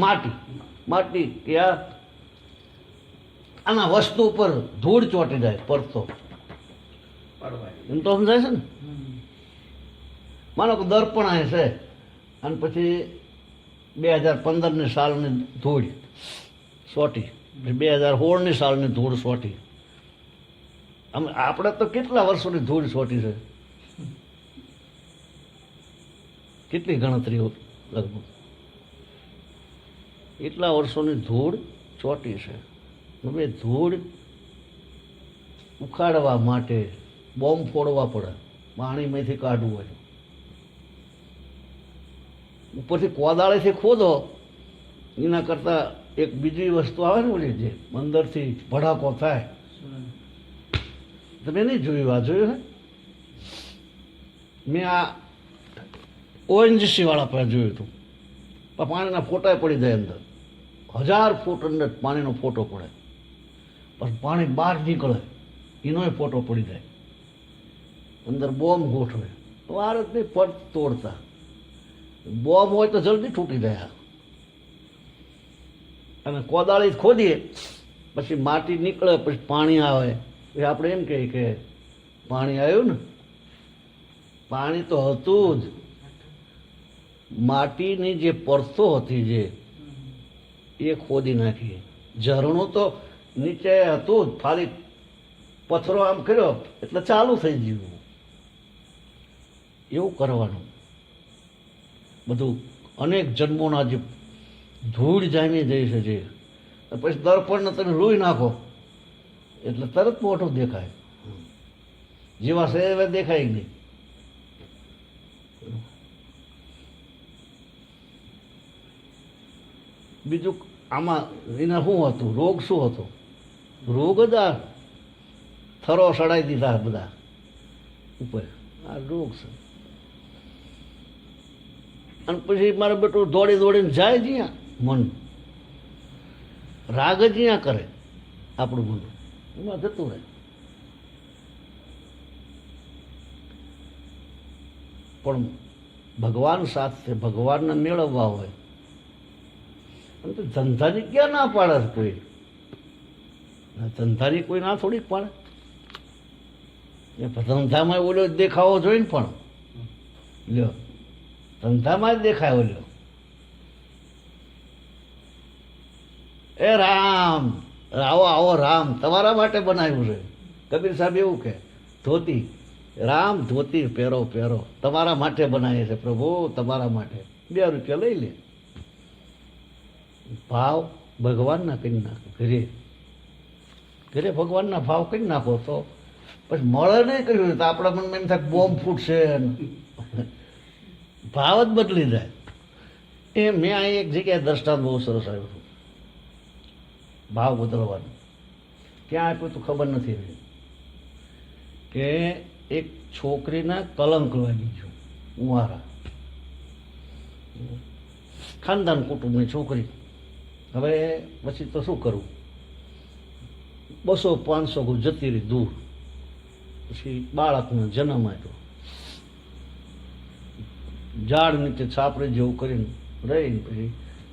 માટી. માટી કે આના વસ્તુ ઉપર ધૂળ ચોંટી જાય, પરતો એમ તો સમજાય છે ને? માનો કે દર્પણ અહીં છે અને પછી 2015ની સાલની ધૂળ સોટી, 2016ની સાલની ધૂળ સોટી. આપણે તો કેટલા વર્ષોની ધૂળ સોટી છે, કેટલી ગણતરીઓ, લગભગ એટલા વર્ષોની ધૂળ ચોટી છે. હવે ધૂળ ઉખાડવા માટે બોમ્બ ફોડવા પડે, પાણીમાંથી કાઢવું હોય. ઉપરથી કોદાળેથી ખોદો એના કરતાં એક બીજી વસ્તુ આવે ને, ઓલી જે અંદરથી ભડાકો થાય. તમે નહીં જોયું? આ જોયું હે? મેં આ ONGC વાળા પાસે જોયું હતું. પાણીના ફોટા પડી જાય અંદર, 1000 ફૂટ અંદર પાણીનો ફોટો પડે, પછી પાણી બહાર નીકળે એનોય ફોટો પડી જાય. અંદર બોમ્બ ગોઠવે તો આ રીતની પડ તોડતા. બોમ્બ હોય તો જલ્દી તૂટી જાય. અને કોદાળી ખોદીએ પછી માટી નીકળે, પછી પાણી આવે. એ આપણે એમ કહીએ કે પાણી આવ્યું ને, પાણી તો હતું જ. માટીની જે પરતો હતી જે એ ખોદી નાખી. ઝરણું તો નીચે હતું જ, ખાલી પથ્થરો આમ કર્યો એટલે ચાલુ થઈ ગયું. એવું કરવાનું બધું. અનેક જન્મોના જે ધૂળ જામી જાય છે જે, પછી દર્પણને તમે લૂઈ નાખો એટલે તરત મોટું દેખાય. જેવા છે એવા દેખાય નહીં. બીજું આમાં એને શું હતું, રોગ શું હતો? રોગ જ આ થરો સડાઈ દીધા બધા ઉપર, આ રોગ છે. અને પછી મારે બેટું દોડી દોડીને જાય જ્યાં મન, રાગ જ જ્યાં કરે આપણું મન, એમાં જતું રહે. પણ ભગવાન સાથે ભગવાનને મેળવવા હોય અને તો ધંધાની ક્યાં ના પાડે છે કોઈ? ધંધાની કોઈ ના થોડીક પાડે. એ ધંધામાં ઓલો દેખાવો જોઈએ ને, પણ લ્યો ધંધામાં જ દેખાય ઓલો, એ રામ આવો આવો રામ તમારા માટે બનાવ્યું છે. કબીર સાહેબ એવું કે ધોતી, રામ ધોતી પહેરો પહેરો, તમારા માટે બનાવે છે પ્રભુ, તમારા માટે. 2 રૂપિયા લઈ લે. ભાવ ભગવાનના કરી નાખો, ઘરે ઘરે ભગવાનના ભાવ કરી નાખો તો પછી મળે નહીં કર્યું તો આપણા મનમાં એમ થાય બોમ્બ ફૂટશે, ભાવ જ બદલી જાય. એ મેં અહીં એક જગ્યાએ દ્રષ્ટાંત બહુ સરસ આવ્યું હતું ભાવ બદલવાનું. ક્યાં આપ્યું તો ખબર નથી રહી કે એક છોકરીના કલંક લાગી ગયું, ઉંવારા ખાનદાન કુટુંબની છોકરી. હવે પછી તો શું કરવું, 200-500 ગુ જતી રહી દૂર. પછી બાળકનો જન્મ આપ્યો, ઝાડ નીચે છાપરી જેવું કરીને રહીને પછી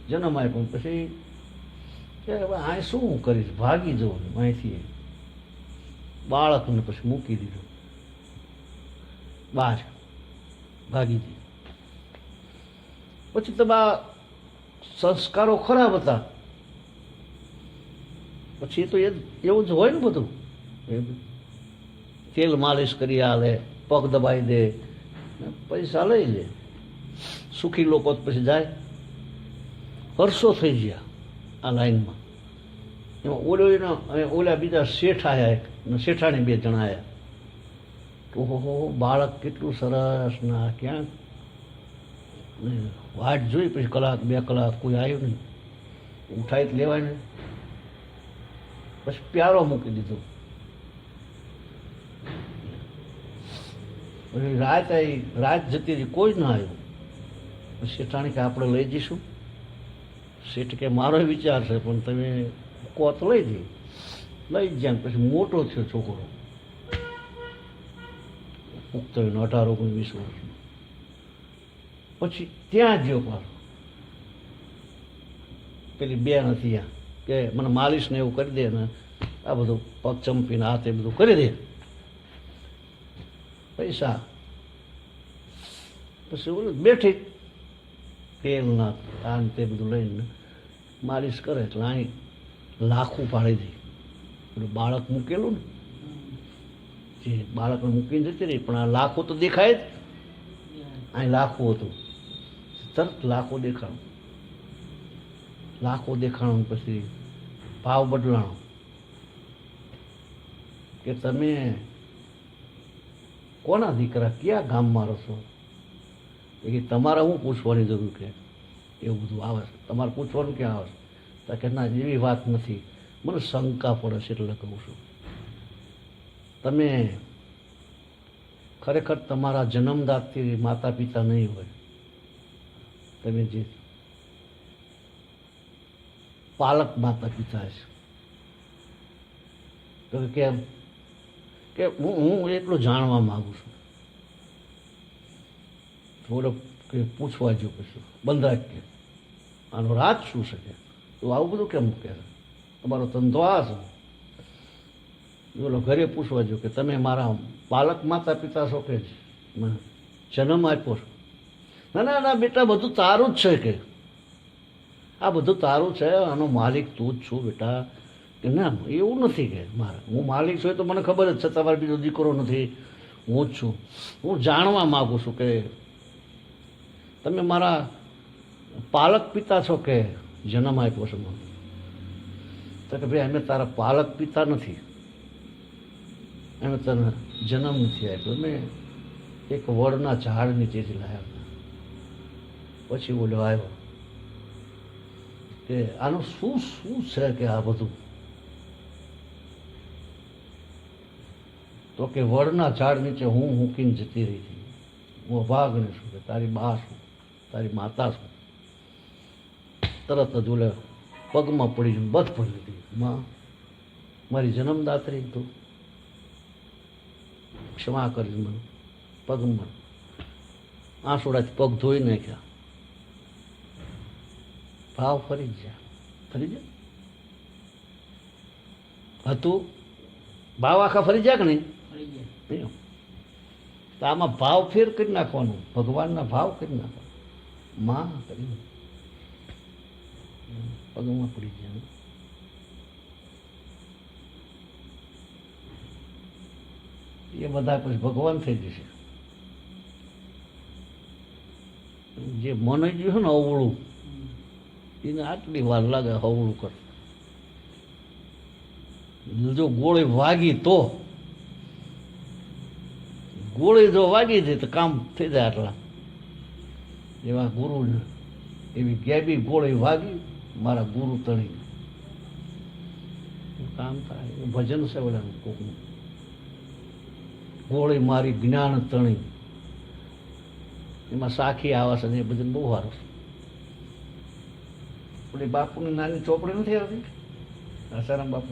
જન્મ આપ્યો. પછી કે હવે આ શું હું કરીશ, ભાગી જવું અહીંથી. બાળકને પછી મૂકી દીધું બહાર, ભાગી દીધું. પછી તમારા સંસ્કારો ખરાબ હતા. પછી તો એવું જ હોય ને બધું, તેલ માલિશ કરી આલે, પગ દબાઈ દે, પૈસા લઈ લે. સુખી લોકો પછી જાય. વર્ષો થઈ ગયા આ લાઈનમાં. એમાં ઓલા બીજા શેઠ આવ્યા, એક શેઠાણી 2 જણા આવ્યા. ઓહો બાળક કેટલું સરસ ના, ક્યાં વાટ જોઈ. પછી 1-2 કલાક કોઈ આવ્યું નહીં, ઉઠાઈ જ લેવાય ને. પછી પ્યારો મૂકી દીધો. પછી રાત જતી રહી, કોઈ ના આવ્યું. પછી શેઠાણી કે આપણે લઈ જઈશું. શેઠ કે મારો વિચાર છે પણ તમે કહો તો લઈ જઈએ. લઈ જ જાય. પછી મોટો થયો છોકરો, પુખ્ત 18-19 વર્ષનો. પછી ત્યાં ગયો પાછો, પેલી બેન હતી કે મને માલિશ ને એવું કરી દે ને આ બધું પગ ચંપીને હાથ એ બધું કરી દે, પૈસા. પછી ઓલું બેઠી તેલ ના આ તે બધું લઈને માલિશ કરે એટલે અહીં લાખું પાડી દે. પેલું બાળક મૂકેલું ને, જે બાળકને મૂકીને જતી રહી, પણ આ લાખું તો દેખાય જ. અહીં લાખું હતું, તરત લાખો દેખાણું. પછી ભાવ બદલાણો કે તમે કોના દીકરા, કયા ગામમાં રહો છો? એ તમારે હું પૂછવાની જરૂર કે એવું બધું આવે છે, તમારે પૂછવાનું ક્યાં આવે છે? કે ના એવી વાત નથી, મને શંકા પડે છે એટલે કહું છું. તમે ખરેખર તમારા જન્મદાથી માતા પિતા નહીં હોય, તમે જે પાલક માતા પિતા છે. તો કેમ કે હું એટલું જાણવા માંગુ છું. થોડો કે પૂછવા જેવું કશું બંધાય કે આનો રાજ શું છે કે તો આવું બધું કેમ કહે છે? તમારો ધંધો આ છે. બોલો ઘરે પૂછવા જો કે તમે મારા પાલક માતા પિતા છો કે જન્મ આપ્યો છો? ના ના ના બેટા, બધું તારું જ છે કે આ બધું તારું છે, આનો માલિક તું જ છું બેટા. કે ના એવું નથી કે મારા, હું માલિક છું તો મને ખબર જ છે, તમારો બીજો દીકરો નથી, હું જ છું. હું જાણવા માગું છું કે તમે મારા પાલક પિતા છો કે જન્મ આપ્યો છો મને? તો કે ભાઈ અમે તારા પાલક પિતા નથી, અમે તને જન્મ નથી આપ્યો, અમે એક વડના ઝાડ નીચેથી લાવ્યા. પછી બોલ્યો આવ્યો કે આનું શું શું છે કે આ બધું? તો કે વડના ઝાડ નીચે હું મૂકીને જતી રહી હતી. હું અભાગને છું કે તારી બા છું, તારી માતા છું. તરત જ ઓલે પગમાં પડી બધ પડી લીધી. માં, મારી જન્મદાત્રી તું ક્ષમા કરી મને. પગમાં આંસુડાથી પગ ધોઈ નાખ્યા. ભાવ ફરી ગયા, ફરી ગયા હતું. ભાવ આખા ફરી જાય કે નહીં? એમ. તો આમાં ભાવ ફેર કરી નાખવાનું, ભગવાનના ભાવ કરી નાખવાનો. માં કરી પગમાં પડી ગયા. એ બધા પછી ભગવાન થઈ જશે. જે મન ગયું ને અવળું, એને આટલી વાર લાગે હવળું કર. જો ગોળી વાગી તો ગોળી જો વાગી જાય તો કામ થઈ જાય. આટલા એવા ગુરુને એવી ગેબી ગોળી વાગી મારા ગુરુ તણી કામ થાય. એ ભજન છે બધાનું કોકનું. ગોળી મારી જ્ઞાન તણી, એમાં સાખી આવે છે ને એ ભજન બહુ સારું છે. પેલી બાપુની નાની ચોપડી નથી આવતી આસારામ બાપુ,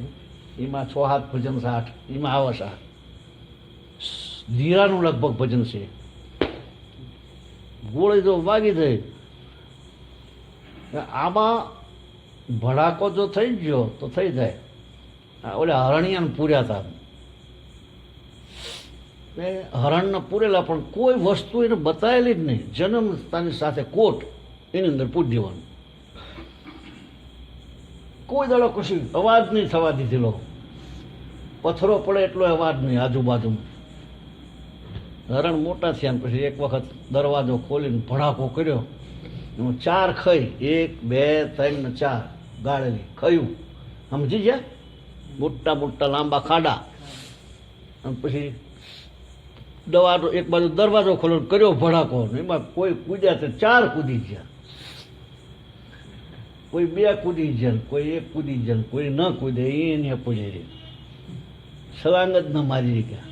એમાં 6-7 ભજન છે, 8 એમાં આવે છે. ધીરાનું લગભગ ભજન છે. ગોળી જો વાગી જાય, આમાં ભડાકો જો થઈ ગયો તો થઈ જાય. ઓલે હરણિયાને પૂર્યા હતા, હરણને પૂરેલા, પણ કોઈ વસ્તુ એને બતાવેલી જ નહીં. જન્મતાની સાથે કોટ એની અંદર પૂરી દેવાનું. કોઈ દાડો કશું અવાજ નહીં થવા દીધેલો. પથ્થરો પડે એટલો અવાજ નહીં આજુબાજુમાં. હરણ મોટા થયા ને પછી એક વખત દરવાજો ખોલીને ભડાકો કર્યો. એમાં 4 ખાઈ, 1 2 3 ને 4 ગાળેલી ખાયું. સમજી ગયા? મોટા મોટા લાંબા ખાડા. અને પછી દરવાજો એક બાજુ દરવાજો ખોલ્યો, કર્યો ભડાકો. એમાં કોઈ કૂદ્યા તો 4 કૂદી ગયા. કોઈ 2 કૂદી જાય, કોઈ 1 કૂદી જાય, કોઈ ન કૂદે એને પૂજે. સળંગ જ ન મારી ગયા.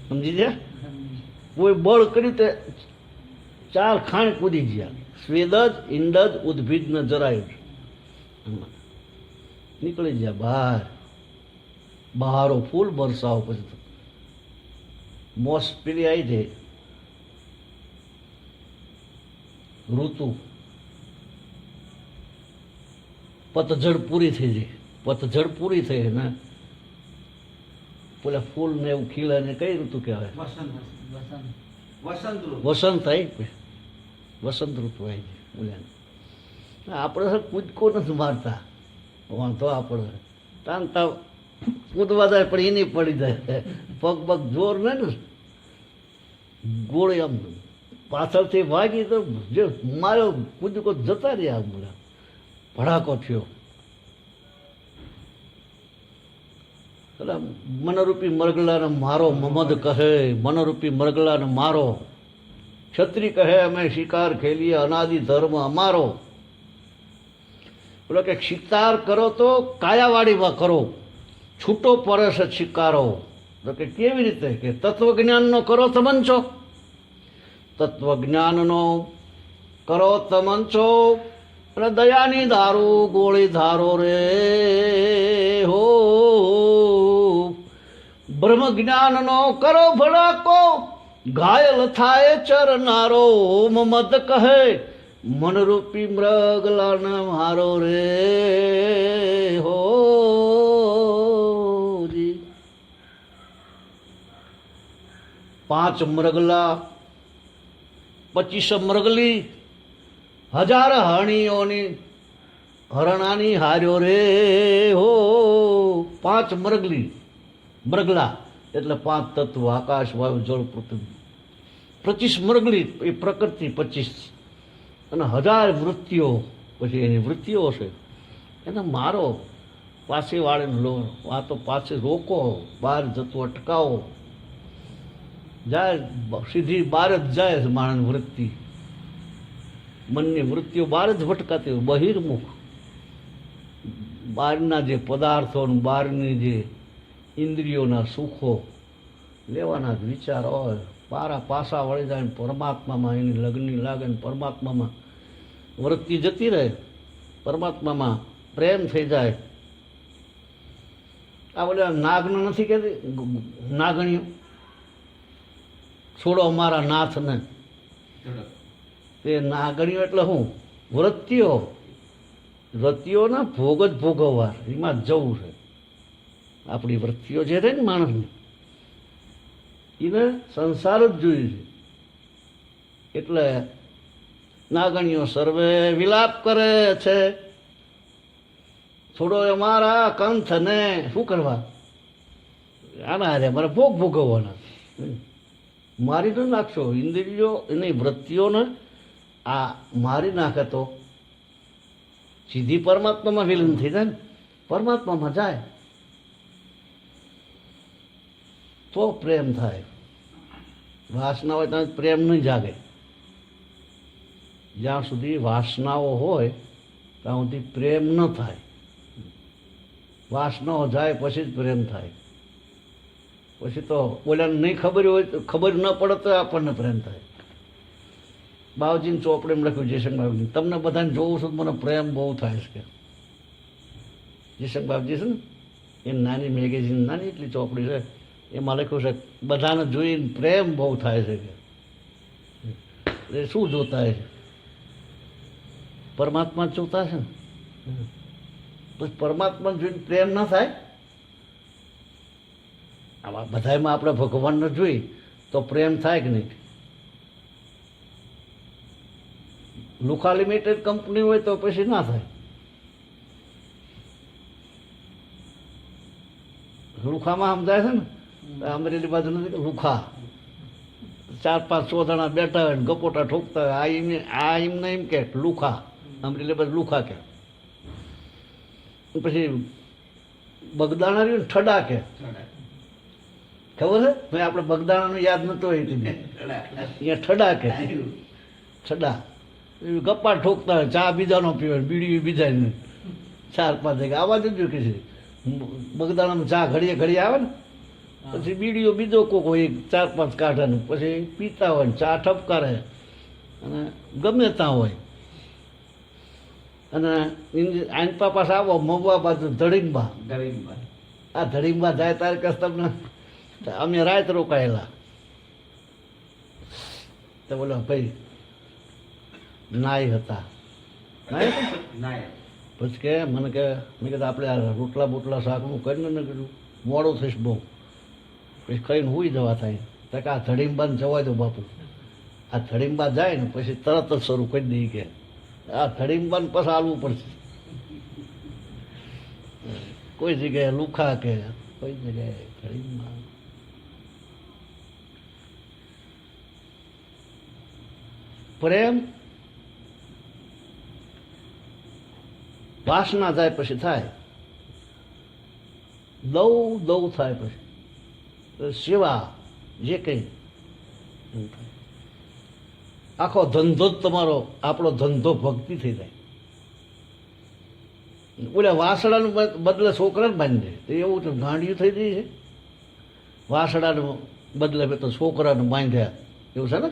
સમજી ગયા? કોઈ બળ કર્યું તે 4 ખાણ કૂદી ગયા. સ્વેદજ, ઇંડજ, ઉદ્ભિદ ને જરાયુજ નીકળી ગયા બહાર. બહારો ફૂલ બરસાવ. પછી મોસ પેલી આવી જાય ઋતુ, પતઝડ પૂરી થઈ જાય. પતઝડ પૂરી થઈ ને પેલા ફૂલ ને એવું ખીલે ને કઈ ઋતુ કહેવાય? વસંત આવી. વસંત ઋતુ આવી જાય. બોલ્યા આપણે કૂદકો નથી મારતા, વાંધો આપણે તાનતા કૂદવા જાય પણ એની પડી જાય. પગ પગ જોર ને ગોળી આમ પાછળથી વાગી તો જે માર્યો કૂદકો જતા રહ્યા. બોલ્યા ભડાકો થયો. મનરૂપી મરગલાને મારો, મમદ કહે મનરૂપી મરગલાને મારો. ક્ષત્રિય કહે અમે શિકાર ખેલીએ, અનાદિ ધર્મ અમારો. બોલો કે શિકાર કરો તો કાયાવાડીમાં કરો, છૂટો પડે છે શિકારો. તો કે કેવી રીતે? કે તત્વજ્ઞાનનો કરો તમંચો, તત્વજ્ઞાનનો કરો તમંચો, અને દયાની દારૂ ગોળી ધારો રે હો. બ્રહ્મ જ્ઞાનનો કરો ભડાકો, ઘાયલ થાય ચરનારો. મમદ કહે મનરૂપી મૃગલાને મારો રે હો. 5 મરગલા, 25 મરગલી, 1000 હરણીઓની હરણાની હાર્યો રે હો. 5 મરગલી, મરગલા એટલે 5 તત્વ, આકાશ વાયુ જળ પૃથ્વી. 25 મરગલી એ પ્રકૃતિ, 25 અને 1000 વૃત્તિઓ. પછી એની વૃત્તિઓ છે એને મારો. પાછી વાળીને લો, આ તો પાછી રોકો, બહાર જતું અટકાવો. જાય સીધી બહાર જ જાય છે માણસ વૃત્તિ. મનની વૃત્તિઓ બહાર જ ભટકાતી હોય, બહિર્મુખ. બહારના જે પદાર્થો, બહારની જે ઇન્દ્રિયોના સુખો લેવાના જ વિચાર હોય, પારા પાસા વળી જાય ને પરમાત્મામાં એની લગ્નની લાગે ને પરમાત્મામાં વૃત્તિ જતી રહે, પરમાત્મામાં પ્રેમ થઈ જાય. આ બધા નાગનું નથી કહેતી નાગણીઓ, છોડો અમારા નાથને. તે નાગણીઓ એટલે શું? વૃત્તિઓ. વૃત્તિઓના ભોગ જ ભોગવવા, એમાં જ જવું છે. આપણી વૃત્તિઓ જે રહે ને માણસની, એને સંસાર જ જોઈએ છે. એટલે નાગણીઓ સર્વે વિલાપ કરે છે, છોડો અમારા કંથને. શું કરવા? આના હારે મારે ભોગ ભોગવવાના. મારી ન નાખશો ઇન્દ્રિયો, એની વૃત્તિઓને આ મારી નાખે તો સીધી પરમાત્મામાં વિલીન થઈ જાય ને, પરમાત્મામાં જાય તો પ્રેમ થાય. વાસના હોય ત્યાં પ્રેમ નહીં જાગે. જ્યાં સુધી વાસનાઓ હોય ત્યાં સુધી પ્રેમ ન થાય. વાસનાઓ જાય પછી જ પ્રેમ થાય. પછી તો ઓલાને નહીં ખબર હોય, ખબર ન પડે તો આપણને પ્રેમ થાય. બાવજીને ચોપડીમાં લખ્યું જયશંકર બાબજી, તમને બધાને જોઉં છું મને પ્રેમ બહુ થાય છે. જયશંકર બાબજી છે ને, એ નાની મેગેઝિન, નાની એટલી ચોપડી છે, એમાં લખ્યું છે બધાને જોઈને પ્રેમ બહુ થાય છે કે. એ શું જોતા છે? પરમાત્મા જ જોતા છે ને. બસ પરમાત્માને જોઈને પ્રેમ ના થાય? આવા બધામાં આપણે ભગવાનને જોઈ તો પ્રેમ થાય કે નહીં? લુખા લિમિટેડ કંપની હોય તો પછી ના થાય. લુખામાં સમજાય છે ને, અમરેલી બાજુ નથી લુખા, 4-5-100 જણા બેઠા હોય ને ગપોટા ઠોકતા હોય. આ એમને એમ કે લુખા, અમરેલી બાજુ લુખા કે. પછી બગદાણા રહ્યું ને ઠડા કે. ખબર છે ભાઈ? આપણે બગદાણાનું યાદ નતો હોય અહીંયા ઠડા કે. ઠડા ગપ્પા ઠોકતા હોય, ચા બીજાનો પીવે, બીડી બીજાને 4-5 જગ્યા આવા જ કે છે. બગદાણામાં ચા ઘડીએ ઘડીએ આવે ને, પછી બીડીઓ બીજો કોક હોય 4-5 કાઢે ને પછી પીતા હોય ને ચા ઠપકારે અને ગમે ત્યાં હોય. અને આનપા પાસે આવો મગવા બાજુ ધડીંબા. આ ધડીંબા જાય તારે કસ તમને અમે રાત રોકાયેલા. તો બોલો ભાઈ નાય હતા. પછી કે મને કે મેં કીધું આપણે આ રોટલા બોટલા શાકનું કરીને ને કીધું મોડું થઈશ બહુ, પછી ખાઈને હુઈ જવા થાય. તો કે આ ધડીંબાને જવા દો બાપુ. આ ધડીંબા જાય ને પછી તરત જ શરૂ કરી દઈએ કે આ ધડીંબાને પછી હાલવું પડશે. કોઈ જગ્યાએ લુખા કે, કોઈ જગ્યાએ ધડીંબા. પ્રેમ વાસના જાય પછી થાય, દઉં થાય પછી સેવા જે કંઈ આખો ધંધો જ તમારો, આપણો ધંધો ભક્તિ થઈ જાય. ઓલા વાસણાનું બદલે છોકરાને બાંધી દે તો એવું તો ગાંડિયું થઈ જાય છે. વાસણાને બદલે તો છોકરાને બાંધ્યા એવું છે ને.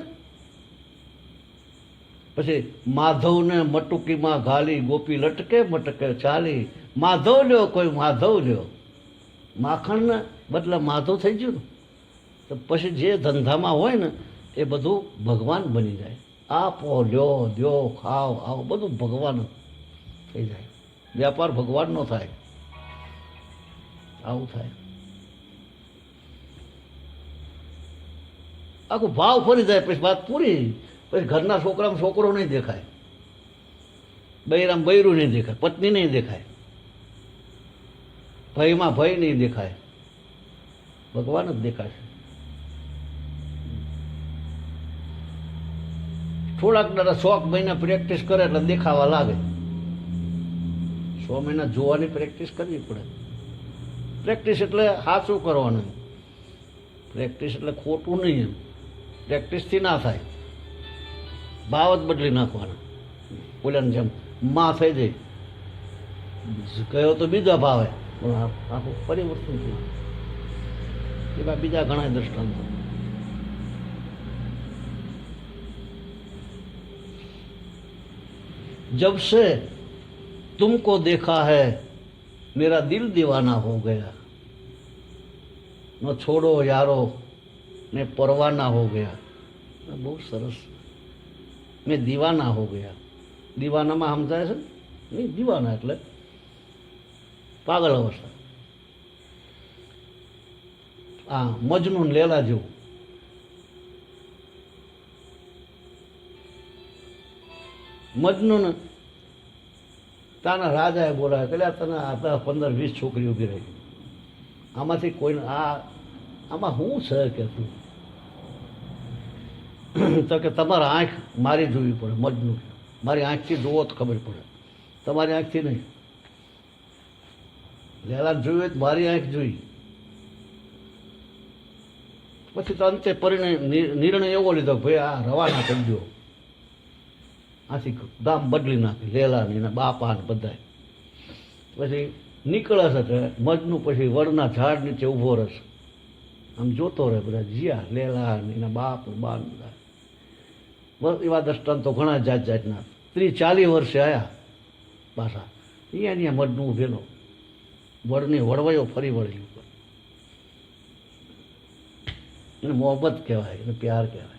પછી માધવને મટુકીમાં ઘાલી, ગોપી લટકે મટકે ચાલી. માધવ લ્યો, કોઈ માધવ લ્યો. માખણને બદલે માધવ થઈ ગયું ને તો પછી જે ધંધામાં હોય ને એ બધું ભગવાન બની જાય. આપો, લ્યો, દ્યો, ખાઓ, આવો બધું ભગવાન થઈ જાય. વ્યાપાર ભગવાનનો થાય. આવું થાય. આખું ભાવ ફરી જાય પછી વાત પૂરી. પછી ઘરના છોકરામાં છોકરો નહીં દેખાય, બૈરામાં બૈરું નહીં દેખાય, પત્ની નહીં દેખાય, ભયમાં ભય નહીં દેખાય, ભગવાન જ દેખાશે. થોડાક દાડા 100 મહિના પ્રેક્ટિસ કરે એટલે દેખાવા લાગે. 100 મહિના જોવાની પ્રેક્ટિસ કરવી પડે. પ્રેક્ટિસ એટલે સાચું કરવાનું, પ્રેક્ટિસ એટલે ખોટું નહીં. એમ પ્રેક્ટિસથી ના થાય, ભાવ જ બદલી નાખવાના. ઓલાની જેમ માં થઈ જાય, ગયો તો બીજા ભાવે, પણ આખું પરિવર્તન થયું. એવા બીજા ઘણા દ્રષ્ટાંતો. जब से तुमको देखा है मेरा दिल दीवाना हो गया, न छोड़ो यारो ने परवाना हो गया. બહુ સરસ. મેં દીવાના હો ગયા. દીવાનામાં સમજાય છે નહીં? દીવાના એટલે પાગલ અવસ્થા. હા, મજનૂન લેલા જેવું. મજનૂન તાના રાજાએ બોલાવે કે તને આ 10, 15, 20 છોકરી ઊભી રહી, આમાંથી કોઈને આમાં શું છે કે તું? તો કે તમારા આંખ મારી જોવી પડે. મજનૂન, મારી આંખથી જુઓ તો ખબર પડે, તમારી આંખથી નહીં. લેલા જોયું તો મારી આંખ જોઈ. પછી તો અંતે નિર્ણય એવો લીધો, ભાઈ આ રવાના કરી દો, આથી ગામ બદલી નાખી. લેલા ને એના બાપા ને બધા પછી નીકળે છે. મજનું પછી વડના ઝાડ નીચે ઊભો રહેશે, આમ જોતો રહે. બધા જીયા, લેલા ને એના બાપ ને બા ને બધા. એવા દ્રષ્ટાંતો ઘણા જાત જાતના. 30-40 વર્ષે આવ્યા પાછા, અહીંયા મજનું ઉભેલો, વડની વળવાયો ફરી વળી ઉપર. એને મોહબ્બત કહેવાય, એને પ્યાર કહેવાય.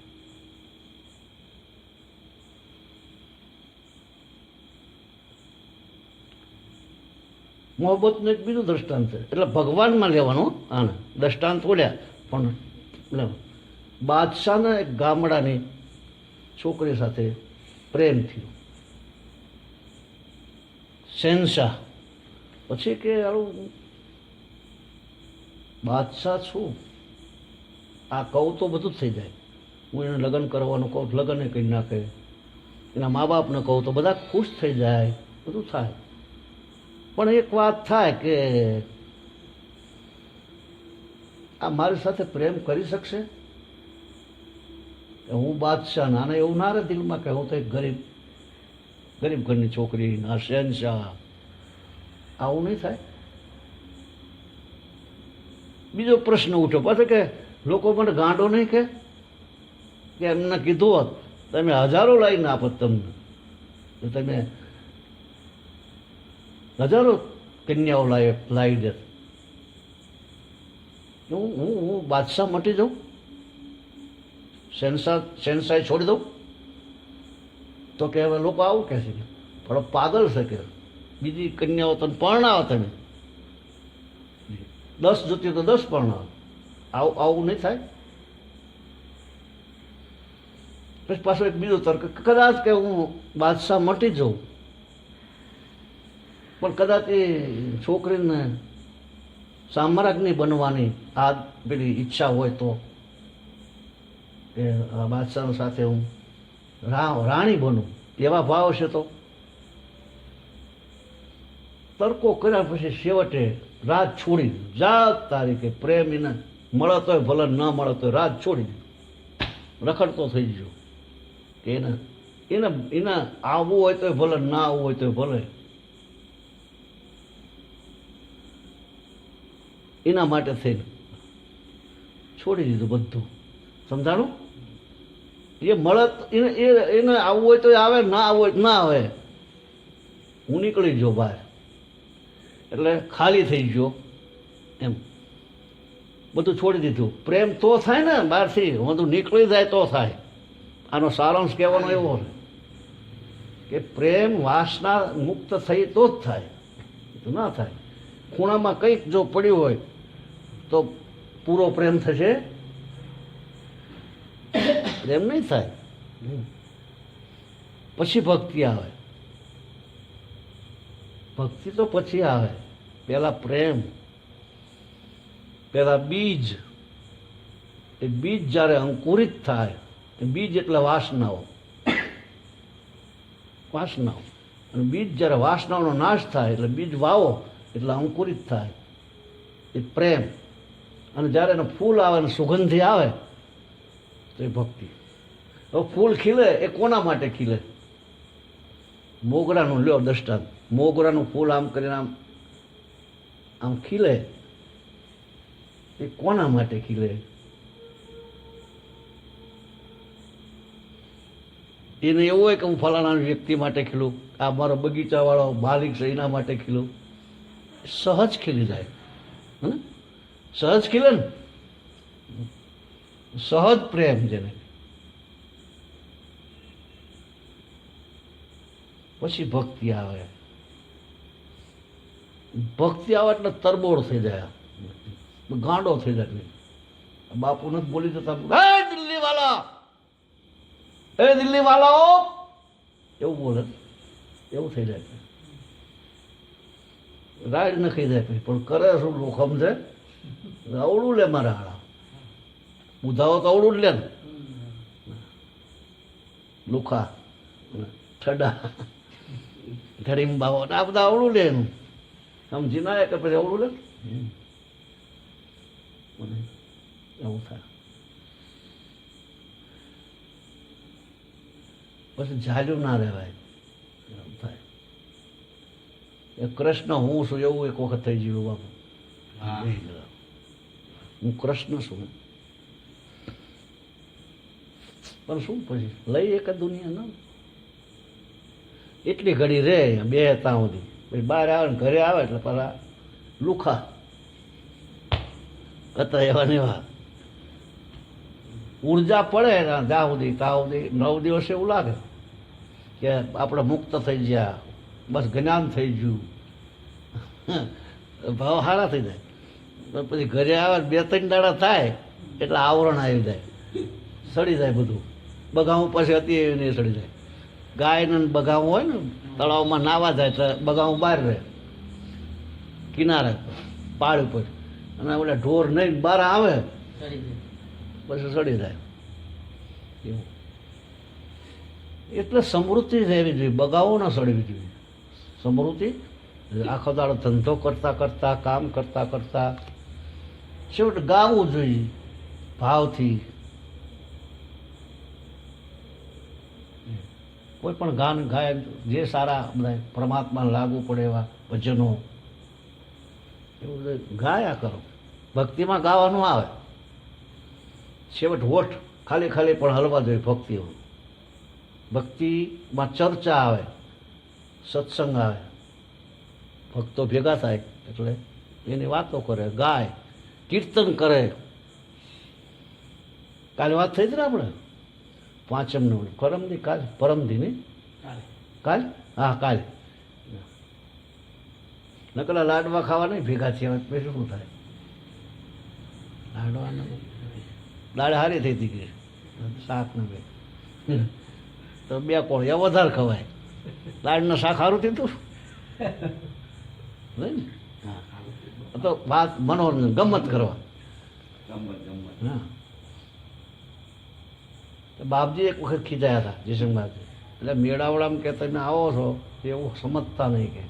મોહબ્બતનું એક બીજું દ્રષ્ટાંત છે. એટલે ભગવાનમાં લેવાનું આને દ્રષ્ટાંત ઓળ્યા. પણ બાદશાહના એક ગામડાની છોકરી સાથે પ્રેમ થયો, શહેનશાહ. પછી કે આવું બાદશાહ છું, આ કહું તો બધું જ થઈ જાય. હું એને લગ્ન કરવાનું કહું, લગ્ન કરી નાખે. એના મા બાપને કહું તો બધા ખુશ થઈ જાય, બધું થાય. પણ એક વાત થાય કે આ મારી સાથે પ્રેમ કરી શકશે? હું બાદશાહ, નાના એવું ના રહે દિલમાં કે હું તો એક ગરીબ ઘરની છોકરી, ના શહેનશાહ. આવું નહીં થાય. બીજો પ્રશ્ન ઉઠ્યો પાછો કે લોકો મને ગાંડો નહીં કે એમને કીધું હોત તમે હજારો લાવીને આપત, તમને તો તમે હજારો કન્યાઓ લાવી દે. હું બાદશાહ મટી જાઉં, શહેનશાહ છોડી દઉં? તો કે હવે લોકો આવું કહે છે, પણ પાગલ છે કે બીજી કન્યાઓ તમે પરણાવો, તમે 10 જોતી તો 10 પરણાવો. આવું નહીં થાય. પછી પાછો એક બીજો તર્ક, કદાચ કે હું બાદશાહ મટી જાઉં, પણ કદાચ એ છોકરીને સામ્રાજ્ઞી બનવાની આ પેલી ઈચ્છા હોય તો કે બાદશાહ સાથે હું રાણી બનું, એવા ભાવ છે તો તર્કો કર્યા. પછી છેવટે રાજ છોડી જાત તારીખે પ્રેમ એને મળતોય ભલે ન મળતો, રાજ છોડી દીધું. રખડતો થઈ ગયો કે એને આવવું હોય તો ભલે, ના આવવું હોય તો ભલે. એના માટે થઈને છોડી દીધું બધું. સમજાણું? એ મળત એને આવવું હોય તો આવે, ના આવવું હોય ના આવે. હું નીકળી ગયો બહાર, એટલે ખાલી થઈ ગયો એમ. બધું છોડી દીધું. પ્રેમ તો થાય ને બહારથી, બધું નીકળી જાય તો થાય. આનો સારાંશ કહેવાનો એવો કે પ્રેમ વાસના મુક્ત થઈ તો જ થાય, તો ના થાય. ખૂણામાં કંઈક જો પડ્યું હોય તો પૂરો પ્રેમ થશે? પ્રેમ નહીં થાય. પછી ભક્તિ આવે. ભક્તિ તો પછી આવે. પહેલા પ્રેમ, પહેલા બીજ. એ બીજ જ્યારે અંકુરિત થાય, બીજ એટલે વાસનાઓ. અને બીજ જ્યારે વાસનાઓનો નાશ થાય એટલે બીજ વાવો એટલે અંકુરિત થાય એ પ્રેમ. અને જ્યારે એનું ફૂલ આવે ને સુગંધી આવે તો એ ભક્તિ. હવે ફૂલ ખીલે એ કોના માટે ખીલે? મોગરાનું લ્યો દષ્ટાંત. મોગરાનું ફૂલ આમ કરીને આમ આમ ખીલે, એ કોના માટે ખીલે? એને એવું હોય કે હું ફલાણા વ્યક્તિ માટે ખીલું, આ મારો બગીચાવાળો માલિક છે એના માટે ખીલું. સહજ ખીલી જાય, હે ને? સહજ ખીલે ને, સહજ પ્રેમ જેને. પછી ભક્તિ આવે. ભક્તિ આવે એટલે તરબોળ થઈ જાય, ગાંડો થઈ જાય. બાપુ નથી બોલી જતા, હે દિલ્હી વાલા, એ દિલ્હી વાલાઓ, એવું બોલે, એવું થઈ જાય. રાઈડ ન ખાઈ જાય પણ કરે શું લોકો સમજે? અવળું લે મારા હાળા, ઉધાવો તો અવળું જ લે ને. લુખા, ઠડા, ઘડીમ બાવો, આ બધા અવળું લે એનું. સમજી ના કે પછી અવળું લે, એવું થાય. પછી ઝાલ્યું ના રહેવાય, એવું થાય. એ કૃષ્ણ હું છું એવું એક વખત થઈ ગયું બાપુ. હું કૃષ્ણ છું, પણ શું પછી લઈ એક જ દુનિયા ના. એટલી ઘડી રે બે ત્યાં સુધી, પછી બહાર આવે ને ઘરે આવે એટલે પાછા લુખા હતા એવા ને એવા. ઉર્જા પડે જ્યાં સુધી ત્યાં સુધી 9 દિવસ એવું લાગે કે આપણે મુક્ત થઈ ગયા, બસ જ્ઞાન થઈ ગયું, ભાવ સારા થઈ જાય. પછી ઘરે આવે 2-3 દાડા થાય એટલે આવરણ આવી જાય, સડી જાય બધું. બગાવું પછી હતી એવી નહીં સડી જાય. ગાયને બગાવું હોય ને તળાવમાં નાવા જાય એટલે બગાવું બહાર રહે કિનારે પાડ ઉપર, અને ઓલા ઢોર નહીં બહાર આવે પછી સડી જાય. એવું એટલે સમૃદ્ધિ રહેવી જોઈએ, બગાવો ના સડવી જોઈએ. સમૃદ્ધિ આખો દાડો ધંધો કરતા કરતા, કામ કરતા કરતા છેવટે ગાવું જોઈએ ભાવથી. કોઈ પણ ગાન ગાય જે સારા બધા પરમાત્માને લાગુ પડે એવા ભજનો, એવું બધું ગાયા કરો. ભક્તિમાં ગાવાનું આવે, છેવટ હોઠ ખાલી ખાલી પણ હલવા જોઈએ ભક્તિઓ. ભક્તિમાં ચર્ચા આવે, સત્સંગ આવે, ભક્તો ભેગા થાય એટલે એની વાતો કરે, ગાય, કીર્તન કરે. કાલે વાત થઈ હતી ને આપણે પાંચમનું, પરમદી, કાલ પરમદી નહીં, કાલ, હા કાલે. નકલા લાડવા ખાવા નહીં ભેગા થયા પછી શું થાય? લાડવાના દાળ હારી થઈ હતી કે શાક ને બે તો 2 કોળિયા વધારે ખવાય. લાડનું શાક સારું થયું નહીં ને? હા, તો વાત મનોરંજન, ગમત કરવા. હા, બાપજી એક વખત ખીજાયા હતા જયશંકર બાપજી. એટલે મેળાવડામાં કે તમે આવો છો એવું સમજતા નહીં, કે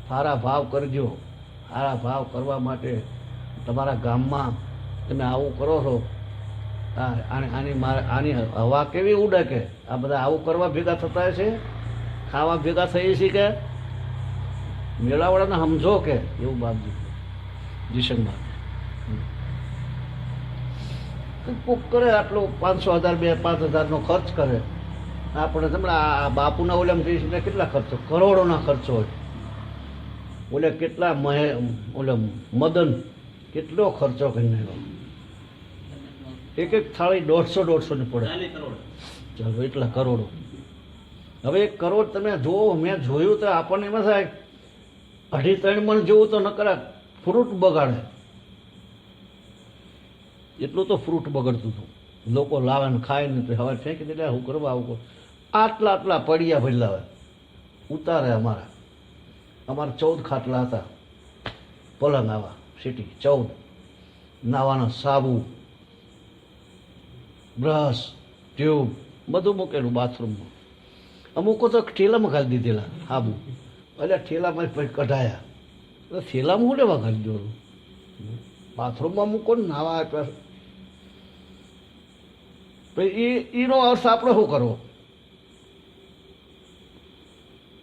સારા ભાવ કરજો. સારા ભાવ કરવા માટે તમારા ગામમાં તમે આવું કરો છો, આની હવા કેવી ઉડે, કે આ બધા આવું કરવા ભેગા થતા છે, ખાવા ભેગા થઈ છે, કે મેળાવડાને સમજો, કે એવું બાપજી જયશંકર બાપજી. કોક કરે આટલો 500,000 2-5,000 નો ખર્ચ કરે. આપણે તમને આ બાપુના ઓલામ જઈશું કેટલા ખર્ચો, કરોડોના ખર્ચો હોય. ઓલે કેટલા ઓલે મદન કેટલો ખર્ચો કરીને એક થાળી 150-150 ની પડે. ચાલો એટલા કરોડો. હવે 1 કરોડ તમે જોવો, મેં જોયું તો આપણને એમાં થાય 2.5-3 મણ જેવું તો નકરા ફ્રૂટ બગાડે. એટલું તો ફ્રૂટ બગડતું હતું. લોકો લાવે ને ખાય ને હવે ફેંકી દે. હું કરવા આવું કરું? આટલા પડિયા ભરેલા હોય ઉતારે. અમારા 14 ખાટલા હતા, પલંગ આવા સિટી 14, નાવાના સાબુ, બ્રશ, ટ્યુબ બધું મૂકેલું બાથરૂમમાં. અમુકો તો ઠેલામાં ખાલી દીધેલા સાબુ, એટલે ઠેલામાં પછી કઢાયા. એટલે થેલામાં હું લેવા ખાલી જોયું? બાથરૂમમાં મૂકો ને નાવા આપ્યા. પછી એનો અર્થ આપણે શું કરવો?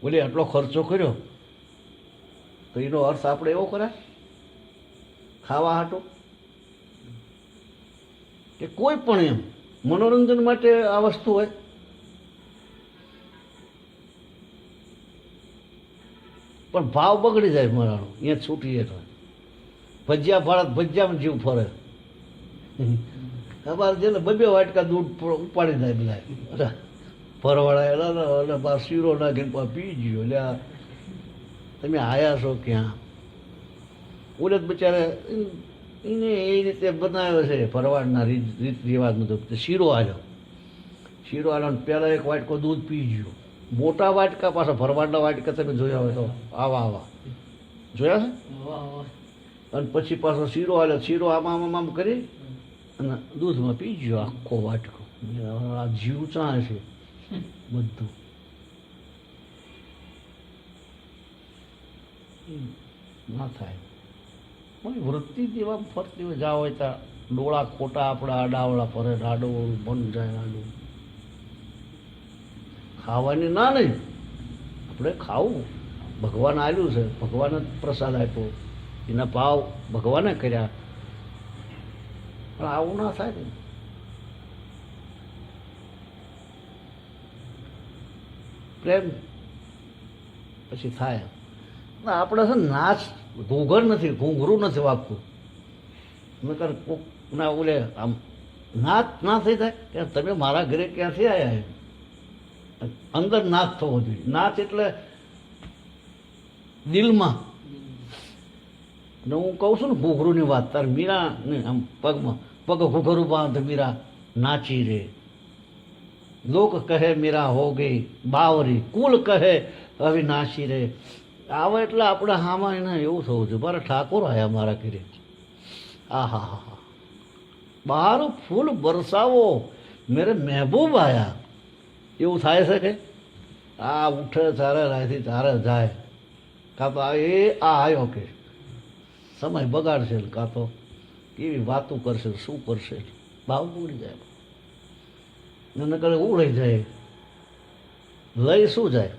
બોલે આટલો ખર્ચો કર્યો તો એનો અર્થ આપણે એવો કરાય ખાવા હાટો કે કોઈ પણ એમ મનોરંજન માટે આ વસ્તુ હોય. પણ ભાવ બગડી જાય મારાનો અહીંયા છૂટીએ તો ભજીયા ભાડત ભજીયામાં જીવ ફરે. અમારે છે ને બબે વાટકા દૂધ ઉપાડી જાય બધા ફરવાળા એલા અને બાર શીરો નાખીને પી ગયો. એટલે તમે આયા છો ક્યાં? ઓલે જ બિચારે એને એ રીતે બનાવ્યો છે ફરવાડના રીત રિવાજ મુજબ. શીરો આવ્યો ને પહેલાં એક વાટકો દૂધ પી ગયો. મોટા વાટકા પાછા ફરવાડના વાટકા તમે જોયા હોય તો આવા જોયા છે. અને પછી પાછો શીરો આવ્યો. શીરો આમ કરી અને દૂધમાં પી ગયો આખો વાટકો. આ જીવ ચા છે બધું. ના થાય વૃત્તિ જેવા ફરતી હોય જા હોય ત્યાં ડોળા ખોટા આપણા આડાવડા ફરે આડોળું બંધ જાય. આડું ખાવાની ના નહીં, આપણે ખાવું. ભગવાન આવ્યું છે, ભગવાને જ પ્રસાદ આપ્યો, એના ભાવ ભગવાને કર્યા. પણ આવું ના થાય ને. પ્રેમ પછી થાય. આપણે છે ને નાચ ઘૂંઘર નથી, ઘૂંઘરું નથી વાગતું. નકર કોકના ઓલે આમ નાચ ના થઈ જાય કે તમે મારા ઘરે ક્યાંથી આવ્યા? અંદર નાચ થવો જોઈએ. નાચ એટલે દિલમાં. અને હું કહું છું ને ઘૂઘરુંની વાત, તાર મીરા ને આમ પગમાં પગ ઘૂઘરું બાંધ મીરા નાચી રે. લોક કહે મીરા હો ગઈ બાવરી, કુલ કહે અવિનાશી રે. આવે એટલે આપણે હામાં એને એવું થવું જોઈએ મારા ઠાકોર આયા મારા ઘરે. આ હા બહાર ફૂલ બરસાવો મેરે મહેબૂબ આયા. એવું થાય છે કે આ ઉઠે તારે રાયથી તારે જાય, કાં તો આ આવ્યો કે સમય બગાડશે, કાં તો કેવી વાતો કરશે, શું કરશે, ભાવ ઉડી જાય. એને કરે હું લઈ જાય, લઈ શું જાય?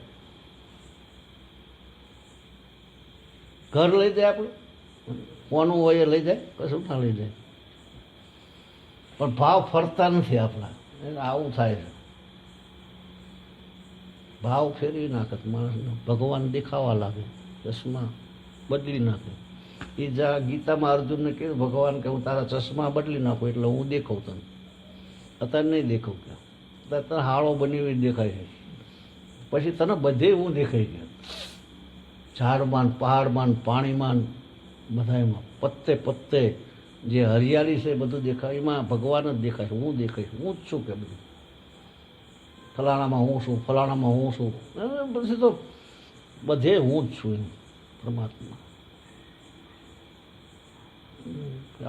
ઘર લઈ જાય આપણું, કોનું હોય એ લઈ જાય, કશું ના લઈ જાય. પણ ભાવ ફરતા નથી આપણા. આવું થાય છે. ભાવ ફેરવી નાખે માણસને. ભગવાન દેખાવા લાગે, ચશ્મા બદલી નાખે. એ જ્યાં ગીતામાં અર્જુનને કીધું ભગવાન કે હું તારા ચશ્મા બદલી નાખું એટલે હું દેખાઉં તને. અત્યારે નહીં દેખાઉં કે અત્યારે તને હાળો બની દેખાય છે. પછી તને બધે હું દેખાઈ ગયો. ઝાડમાં, પહાડમાં, પાણીમાં, બધામાં પત્તે પત્તે જે હરિયાળી છે બધું દેખાય. એમાં ભગવાન જ દેખાય છે. હું દેખાય, હું જ છું કે બધું. ફલાણામાં હું છું, ફલાણામાં હું છું. પછી તો બધે હું જ છું એમ પરમાત્મા.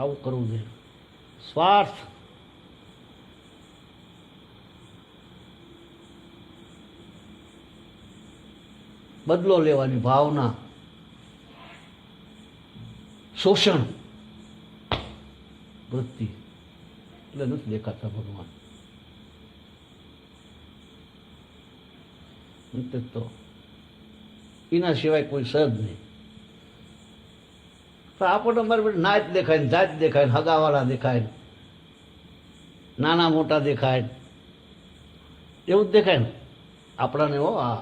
આવું કરવું જોઈએ. સ્વાર્થ બદલો લેવાની ભાવના, શોષણ વૃત્તિ એટલે નથી દેખાતા ભગવાન. તો એના સિવાય કોઈ સજ નહીં. તો આપણને અમારી નાચ દેખાય ને જાત દેખાય ને હગાવાળા દેખાય ને નાના મોટા દેખાય એવું જ દેખાય ને. આપણાને હો આ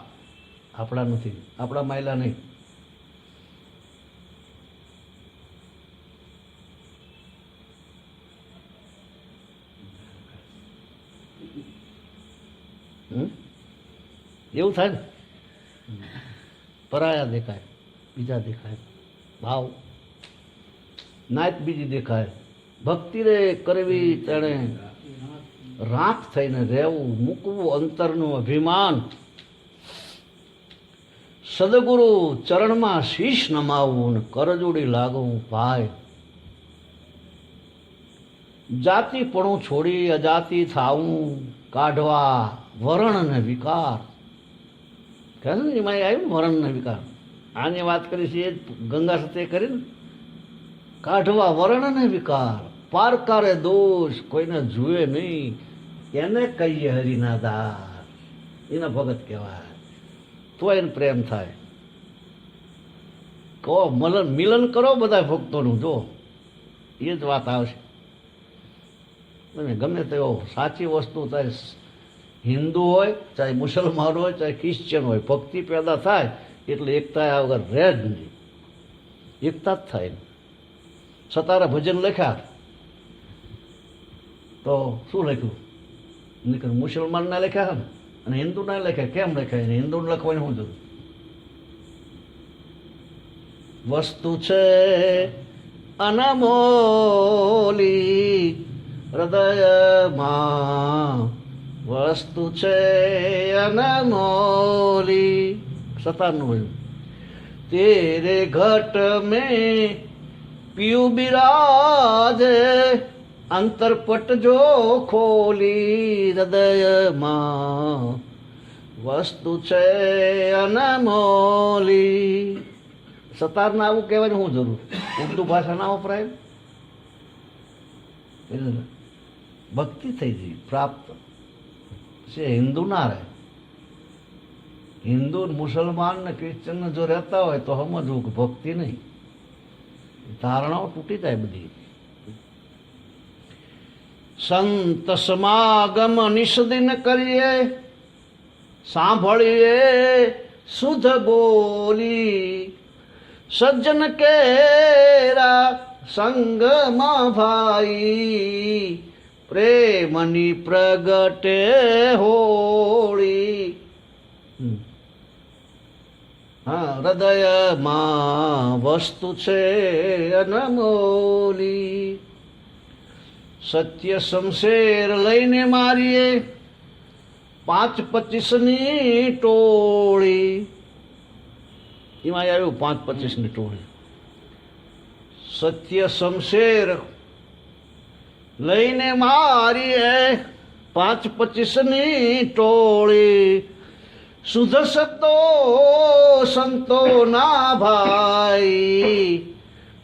આપણા નથી, આપણા માયલા નહીં. એવું થાય ને. પરાયા દેખાય, બીજા દેખાય. ભાવ નાચ બીજી દેખાય. ભક્તિ રે કરવી તેણે રાખ થઈને રહેવું, મૂકવું અંતરનું અભિમાન. સદગુરુ ચરણમાં શીશ નમાવવું ને કરજોડી લાગવું ભાઈ. જાતિપણું છોડી અજાતિ થાવું, કાઢવા વરણ ને વિકાર. કહે ને એમાં આવ્યું વરણ ને વિકાર. આની વાત કરી છે એ ગંગા સતે કરીને. કાઢવા વર્ણ ને વિકાર, પારકારે દોષ કોઈને જુએ નહીં, એને કહીએ હરિના દાર. એના ભગત કહેવાય. તો એને પ્રેમ થાય. કહો મિલન કરો બધા ભક્તોનું, જો એ જ વાત આવશે. તમે ગમે તેવો સાચી વસ્તુ થાય, હિન્દુ હોય ચાહે મુસલમાન હોય ચાહે ક્રિશ્ચિયન હોય, ભક્તિ પેદા થાય એટલે એકતા વગર રહે જ નહીં, એકતા જ થાય. સતારા ભજન લખ્યા તો શું લખ્યું? નીકળ મુસલમાનના લખ્યા છે ને, અને હિન્દુના લખ્યા. કેમ લખ્યા? હિન્દુને લખવાની શું જરૂર? વસ્તુ છે અનમોલી હૃદયમાં, વસ્તુ છે અનમોલી. સતારનું હોય તેરે ઘટ મેં પીયું બિરાજે, અંતરપટ જો ખોલી હૃદયમાં, વસ્તુ છે અનમોલી. સતારને આવું કહેવાની શું જરૂર? ઉર્દુ ભાષા ના વપરાય? ભક્તિ થઈ ગઈ પ્રાપ્ત છે. હિન્દુ ના રહે. હિન્દુ મુસલમાન ને ક્રિશ્ચન જો રહેતા હોય તો સમજવું કે ભક્તિ નહીં, ધારણાઓ તૂટી જાય બધી. સંત સમાગમ નિષદિન કરીએ, સાંભળીએ શુદ્ધ બોલી, સજ્જન કેરા સંગમાં ભાઈ, પ્રેમની પ્રગટે હોળી. હા, હૃદયમાં વસ્તુ છે અનમોલી. સત્ય શમશેર લઈને મારીએ 5-25ની ટોળી. એમાં આવ્યું 5-25ની ટોળી. સત્ય શમશેર લઈને મારીએ 5-25ની ટોળી, શુદ્ધ શબ્દો સંતોના ભાઈ,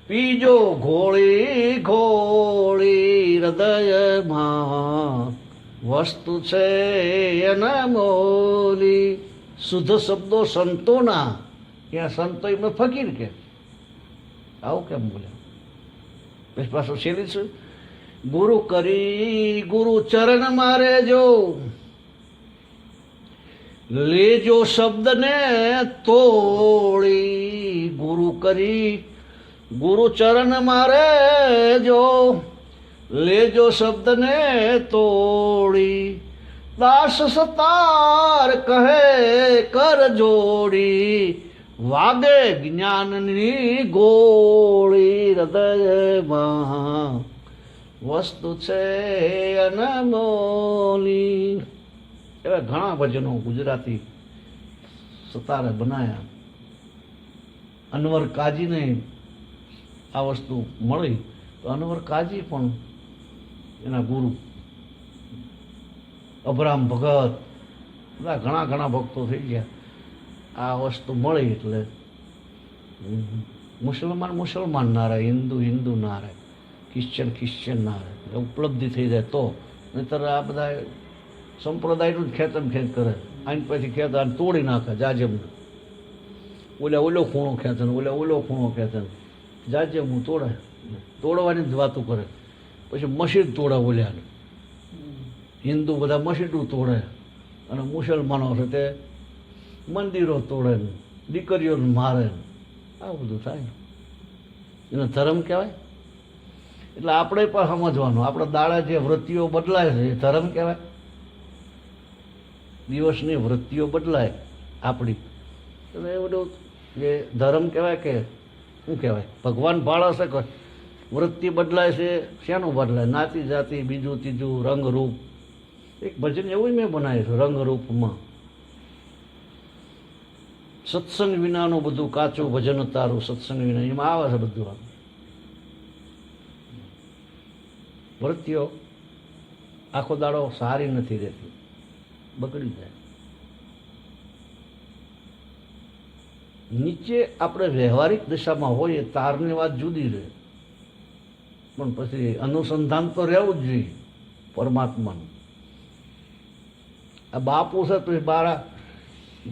પીજો ઘોળી ઘોળી. હૃદયમાં વસ્તુ છે અનમોલી. શુદ્ધ શબ્દો સંતોના, ત્યાં સંતો એમને ફકીર કે આવું કેમ બોલ્યા? પછી પાછું શેરી છે, ગુરુ કરી ગુરુ ચરણ મારે જો, લેજો શબ્દને તોડી. ગુરુ કરી ગુરુ ચરણ મારે જો, લેજો શબ્દને તોડી. દાસ સતાર કહે કર જોડી, વાગે જ્ઞાનની ગોળી. હૃદયમાં વસ્તુ છે અનમોલી. એવા ઘણા ભજનો ગુજરાતી સતારે બનાયા. અનવર કાજીને આ વસ્તુ મળી તો અનવર કાજી પણ એના ગુરુ, અભરામ ભગત, બધા ઘણા ઘણા ભક્તો થઈ ગયા. આ વસ્તુ મળી એટલે મુસલમાન ના રહે, હિન્દુ ના રહે, ક્રિશ્ચિયન ના રહે. ઉપલબ્ધિ થઈ જાય તો. નહીતર આ બધા સંપ્રદાયનું જ ખેંચ કરે. આની પછી ખેંચ આને તોડી નાખે જાજમને. ઓલો ખૂણો ખેંચે ને ઓલો ખૂણો ખેંચે, જાજમું તોડે, તોડવાની જ વાતો કરે. પછી મસ્જિદ તોડે ઓલ્યાને. હિન્દુ બધા મસ્જિદો તોડે અને મુસલમાનો છે તે મંદિરો તોડે ને દીકરીઓને મારે ને આ બધું થાય. એનો ધર્મ કહેવાય? એટલે આપણે પણ સમજવાનું, આપણા દાડા જે વૃત્તિઓ બદલાય છે એ ધર્મ કહેવાય? દિવસની વૃત્તિઓ બદલાય આપણી, એટલે એ બધું જે ધર્મ કહેવાય કે શું કહેવાય? ભગવાન ભાળે છે કે વૃત્તિ બદલાય છે, શેનું બદલાય? નાતિ જાતિ, બીજું ત્રીજું, રંગરૂપ. એક ભજન એવું જ મેં બનાવ્યું છે, રંગરૂપમાં. સત્સંગ વિનાનું બધું કાચું ભજન તારું, સત્સંગ વિના, એમાં આવે છે બધું. આ વૃત્તિઓ આખો દાડો સારી નથી રહેતી, બગડી જાય. નીચે આપણે વ્યવહારિક દિશામાં હોઈએ તારની વાત જુદી રહે, પણ પછી અનુસંધાન તો રહેવું જ જોઈએ પરમાત્માનું. આ બાપુ છે પછી બારા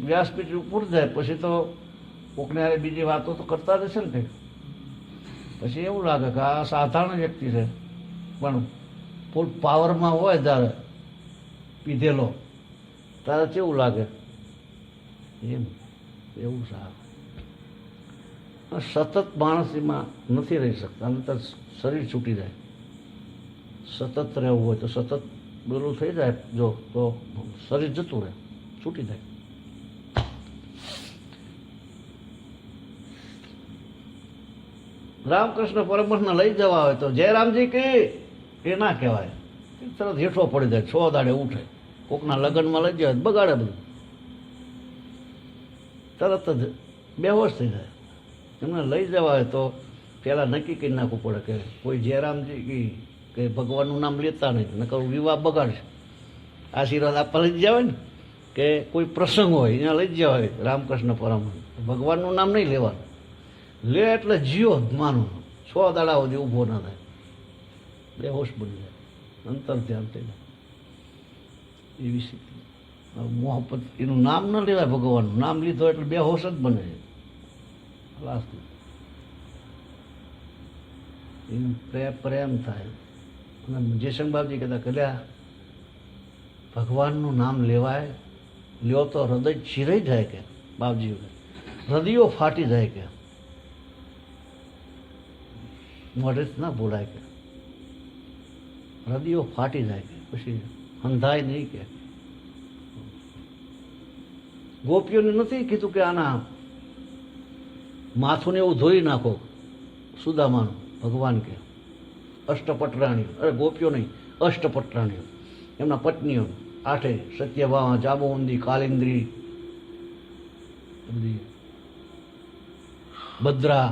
વ્યાસપીઠ ઉપર જાય પછી તો કોકને હારે બીજી વાતો તો કરતા રહેશે ને કંઈક. પછી એવું લાગે કે આ સાધારણ વ્યક્તિ છે, પણ ફૂલ પાવરમાં હોય ત્યારે પીધેલો ત્યારે કેવું લાગે એમ એવું સારું. સતત માણસ એમાં નથી રહી શકતા, અને તો શરીર છૂટી જાય. સતત રહેવું હોય તો સતત પેલું થઈ જાય જો તો શરીર જતું રહે, છૂટી જાય. રામકૃષ્ણ પરમહંસને લઈ જવા હોય તો જયરામજી કે એ ના કહેવાય, તરત હેઠો પડી જાય, 6 દાડે ઉઠે. કોકના લગ્નમાં લઈ જાય બગાડે બધું, તરત જ બેહોશ થઈ જાય. એમને લઈ જવા હોય તો પહેલાં નક્કી કરી નાખવું પડે કે કોઈ જયરામજી કે ભગવાનનું નામ લેતા નહીં, નકર વિવાહ બગાડશે. આશીર્વાદ આપવા લઈ જવા હોય ને કે કોઈ પ્રસંગ હોય અહીંયા લઈ જવા હોય રામકૃષ્ણ પરમહંસ, ભગવાનનું નામ નહીં લેવાનું. લે એટલે જીવો જ માનો, 6 દાડા સુધી ઊભો ના થાય, બેહોશ બની જાય, અંતર ધ્યાન થઈ જાય. એવી સ્થિતિ. મોહબ્બત એનું નામ ન લેવાય, ભગવાનનું નામ લીધો એટલે બેહોશ જ બને છે. એનું પ્રેમ થાય. અને જયશંકરબાબુજી કહેતા કલ્યા ભગવાનનું નામ લેવાય, લ્યો તો હૃદય ચીરાઈ જાય કે બાપજી, હૃદયો ફાટી જાય કે મોઢે ના બોલાય કે હૃદયો ફાટી જાય કે પછી હંધાય નહીં કે. ગોપીઓને નથી કીધું કે આના માથું ને એવું ધોઈ નાખો સુદામાનું, ભગવાન કે અષ્ટપટરાણીઓ, અરે ગોપીઓ નહીં, અષ્ટપટરાણીઓ, એમના પત્નીઓ 8 સત્યભામા, જાંબુવંતી, કાલિંદ્રી, બધી ભદ્રા.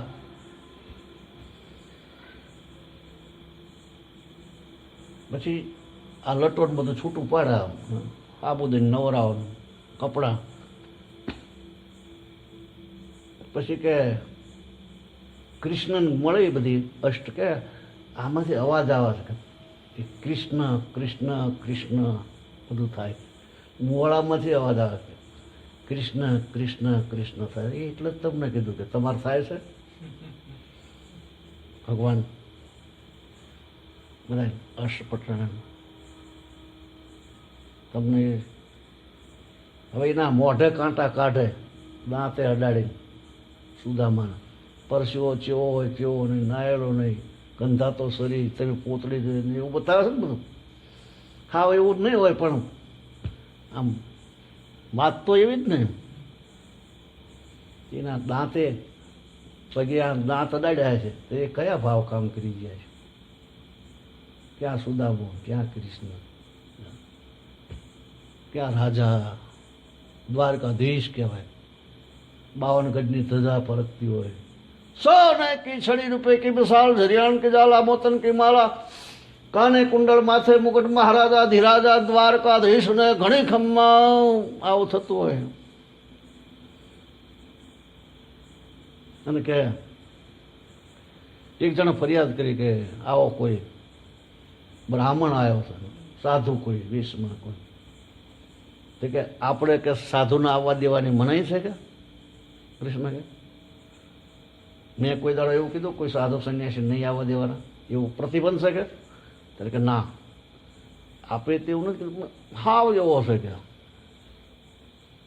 પછી આ લટોટ બધું છૂટું પાડે, આ બધું નવરાવાનું કપડાં. પછી કે કૃષ્ણને મળે બધી અષ્ટ, કે આમાંથી અવાજ આવે છે કે કૃષ્ણ કૃષ્ણ કૃષ્ણ બધું થાય, મોળામાંથી અવાજ આવે છે કૃષ્ણ કૃષ્ણ કૃષ્ણ થાય. એટલે જ તમને કીધું કે તમારે થાય છે ભગવાન બધા અષ્ટપટરાયણ તમને. હવે એના મોઢે કાંટા કાઢે, દાંતે અડાડીને સુદામાના, પરસ્યો ચેવો હોય ચેવો નહીં, નાયેલો નહીં, ગંધાતો શરીર, તમે પોતળી જોઈને એવું બતાવે છે ને બધું. હા એવું જ નહીં હોય, પણ આમ વાત તો એવી જ ને. એના દાંતે પગે આ દાંત અડાડ્યા છે તો એ કયા ભાવ કામ કરી ગયા છે? ક્યાં સુદામો, ક્યાં કૃષ્ણ, ક્યાં રાજા, દ્વારકાધીશ કહેવાય, 52 ગજની ધજા પરકતી હોય. સોને કી છડી રૂપે કી વિશાલ, झरियाण की जाला, मोतन की माला, કાને કુંડળ, માથે મુકટ, મહારાજા ધીરાજા, દ્વારકાધીશ ને ઘણી ખમ્મા. આવું થતું હોય. અને કે એક જણે ફરિયાદ કરી કે આવો કોઈ બ્રાહ્મણ આવ્યો છે, સાધુ કોઈ વેશમાં કોઈ, તો કે આપણે કે સાધુને આવવા દેવાની મનાઈ છે કે? કૃષ્ણ કે મેં કોઈ દાડો એવું કીધું કોઈ સાધુ સંન્યાસી નહીં આવવા દેવાના, એવું પ્રતિબંધ છે કે? ત્યારે કે ના, આપણે તેવું નથી, હાવ એવો હશે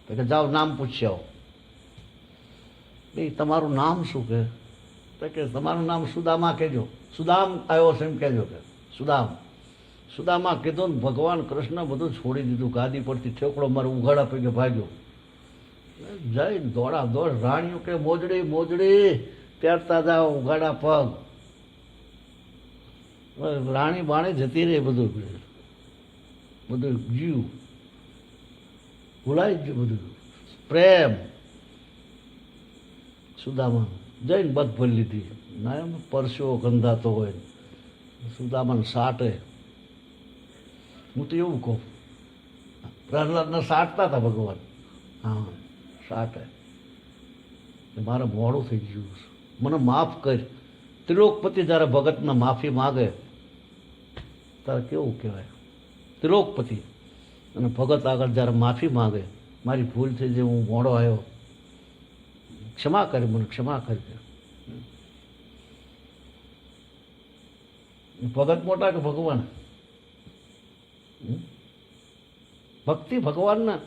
કે જાઓ નામ પૂછી આવો. ભાઈ તમારું નામ શું કે? તો કે તમારું નામ સુદામા કહેજો. સુદામ આવ્યો છે એમ કહેજો કે સુદામ. સુદામા કીધું ને ભગવાન કૃષ્ણ બધું છોડી દીધું, ગાદી પરથી ઠેકડો મારે ઉઘાડા પૈકે ભાગ્યો. જઈને દોડા દોડ, રાણીઓ કે મોજડી મોજડી પહેરતા જાઓ ઉઘાડા પગ. રાણી બાણી જતી રહી, બધું બધું જીવ ભૂલાઈ ગયું, બધું પ્રેમ. સુદામા જઈને બધ ભરી લીધી. ના એમ પરસ્યો ગંધાતો હોય, સુદામાને સાટે. હું તો એવું કહું, પ્રહલાદને સાટતા હતા ભગવાન. હા સાટે. મારે મોડું થઈ ગયું, મને માફ કર. ત્રિલોકપતિ જ્યારે ભગતને માફી માગે ત્યારે કેવું કહેવાય? ત્રિલોકપતિ અને ભગત આગળ જ્યારે માફી માગે મારી ભૂલ થઈ જે હું મોડો આવ્યો, ક્ષમા કરી, મને ક્ષમા કરી. ભગત મોટા કે ભગવાન? ભક્તિ ભગવાનના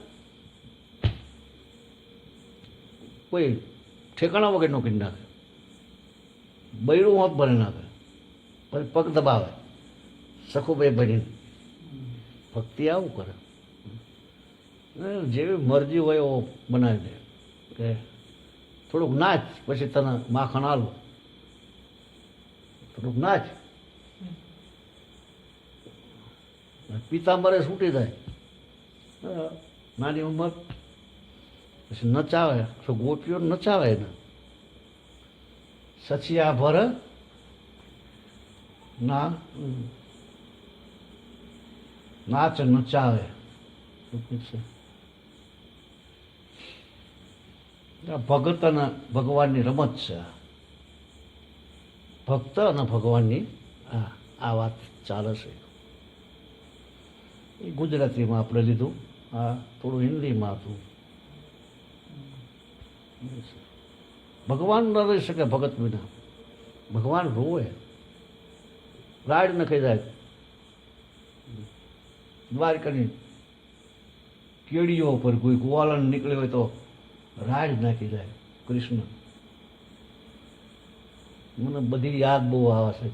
કોઈ ઠેકાણા વગર નો કરી નાખે, બૈરું હોત ભરી નાખે, પછી પગ દબાવે સખુભાઈ ભરીને. ભક્તિ આવું કરે, જેવી મરજી હોય એવો બનાવી દે કે થોડુંક નાચ, પછી તને માખણ આલું, થોડુંક નાચ, પિતાંબરે છૂટી જાય. નાની ઉંમર પછી નચાવે, તો ગોપીઓ નચાવે ને, સચિયા ભર ના નાચ નચાવે. ભગત અને ભગવાનની રમત છે. ભક્ત અને ભગવાનની આ વાત ચાલે છે. એ ગુજરાતીમાં આપણે લીધું, આ થોડું હિન્દીમાં હતું. ભગવાન ન રહી શકે ભગત વિના. ભગવાન રોવે, રાડ નખાઈ જાય. દ્વારકાની કેડીઓ પર કોઈ કુવાલન નીકળે હોય તો રાડ નાખી જાય. કૃષ્ણ મને બધી યાદ બહુ આવે છે.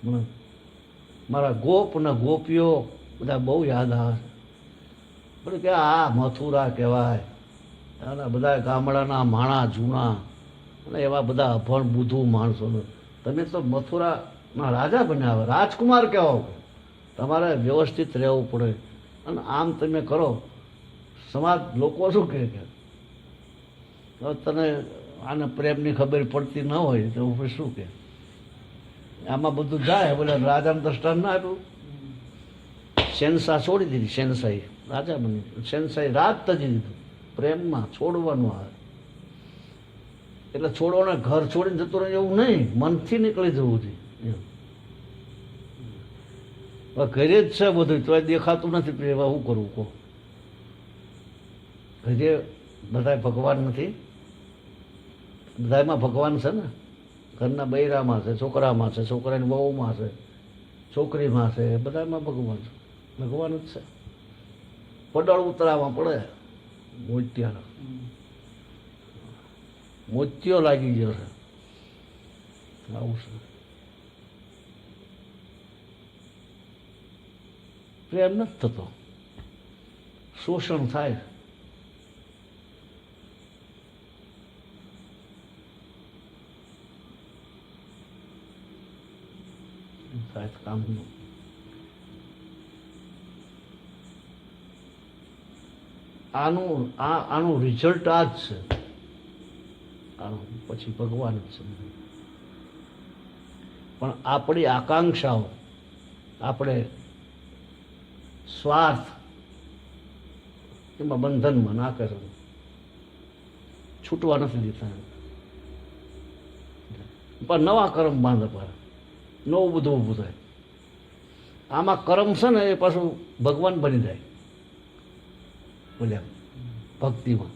મને મારા ગોપ ને ગોપીઓ બધા બહુ યાદ આવે છે. બધું કે આ મથુરા કહેવાય, અને બધા ગામડાના માણા જૂના અને એવા બધા અભણ બુદ્ધુ માણસોને તમે તો મથુરાના રાજા બન્યા, રાજકુમાર કહેવાઓ. તમારે વ્યવસ્થિત રહેવું પડે, અને આમ તમે કરો સમાજ લોકો શું કહે કે તને આને પ્રેમની ખબર પડતી ન હોય તો પછી શું કે આમાં બધું જાય. બોલે રાજાને દ્રષ્ટાંત ના આપ્યું, શેનશાહ છોડી દીધી, શેનશાહી રાજા બની, શેનશાહી રાજ તજી દીધું. પ્રેમમાં છોડવાનું આવે એટલે છોડવાને ઘર છોડીને જતું રહે એવું નહીં, મનથી નીકળી જવું જોઈએ. ઘરે જ છે બધું, તો દેખાતું નથી. એવા શું કરવું કહો? ઘરે બધા ભગવાન નથી, બધામાં ભગવાન છે ને. ઘરના બૈરામાં છે, છોકરામાં છે, છોકરાની વહુમાં છે, છોકરીમાં છે, બધામાં ભગવાન છે. ભગવાન જ છે. પડળ ઉતરામાં પડે મોતિયાનો, મોતિયો લાગી ગયો છે. આવું છે. પ્રેમ નથી થતો, શોષણ થાય. કામનું આનું રિઝલ્ટ આ જ છે. આનું પછી ભગવાન જ છે. પણ આપણી આકાંક્ષાઓ, આપણે સ્વાર્થ, એમાં બંધનમાં નાખે છે, છૂટવા નથી દેતા. પણ નવા કર્મ બાંધે પડે, નવું બધું ઊભું થાય. આમાં કર્મ છે ને એ પાછું ભગવાન બની જાય. બોલ્યા ભક્તિમાં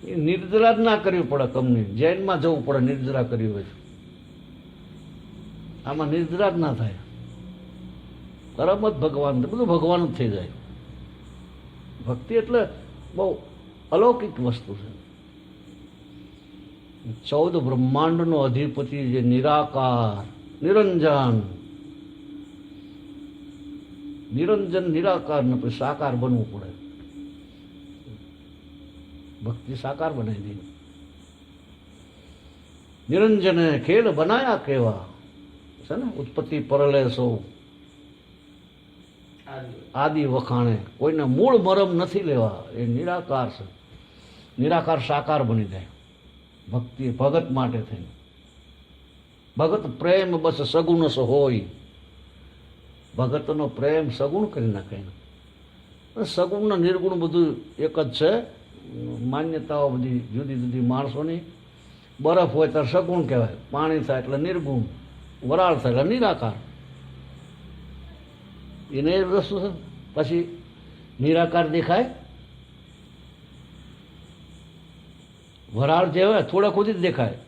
એ નિર્જરા જ ના કરવી પડે. કંપની જૈનમાં જવું પડે નિર્જરા કરવી હોય. આમાં નિર્જરા જ ના થાય. કર્મ જ ભગવાન, બધું ભગવાન જ થઈ જાય. ભક્તિ એટલે બહુ અલૌકિક વસ્તુ છે. 14 બ્રહ્માંડનો અધિપતિ જે નિરાકાર, નિરંજન, નિરંજન નિરાકાર ને પછી સાકાર બનવું પડે. ભક્તિ સાકાર બનાવી દે. નિરંજને ખેલ બનાયા કેવા છે ને, ઉત્પત્તિ પરલે સૌ આદિ વખાણે. કોઈને મૂળ મરમ નથી લેવા. એ નિરાકાર છે. નિરાકાર સાકાર બની જાય ભક્તિ ભગત માટે થઈને. ભગત પ્રેમ બસ સગુણ સ હોય. ભગતનો પ્રેમ સગુણ કરી નાખે. સગુણ ને નિર્ગુણ બધું એક જ છે. માન્યતાઓ બધી જુદી જુદી માણસોની. બરફ હોય ત્યારે સગુણ કહેવાય, પાણી થાય એટલે નિર્ગુણ, વરાળ થાય એટલે નિરાકાર. એને એ વસ્તુ છે. પછી નિરાકાર દેખાય? વરાળ જે હોય થોડાક સુધી જ દેખાય.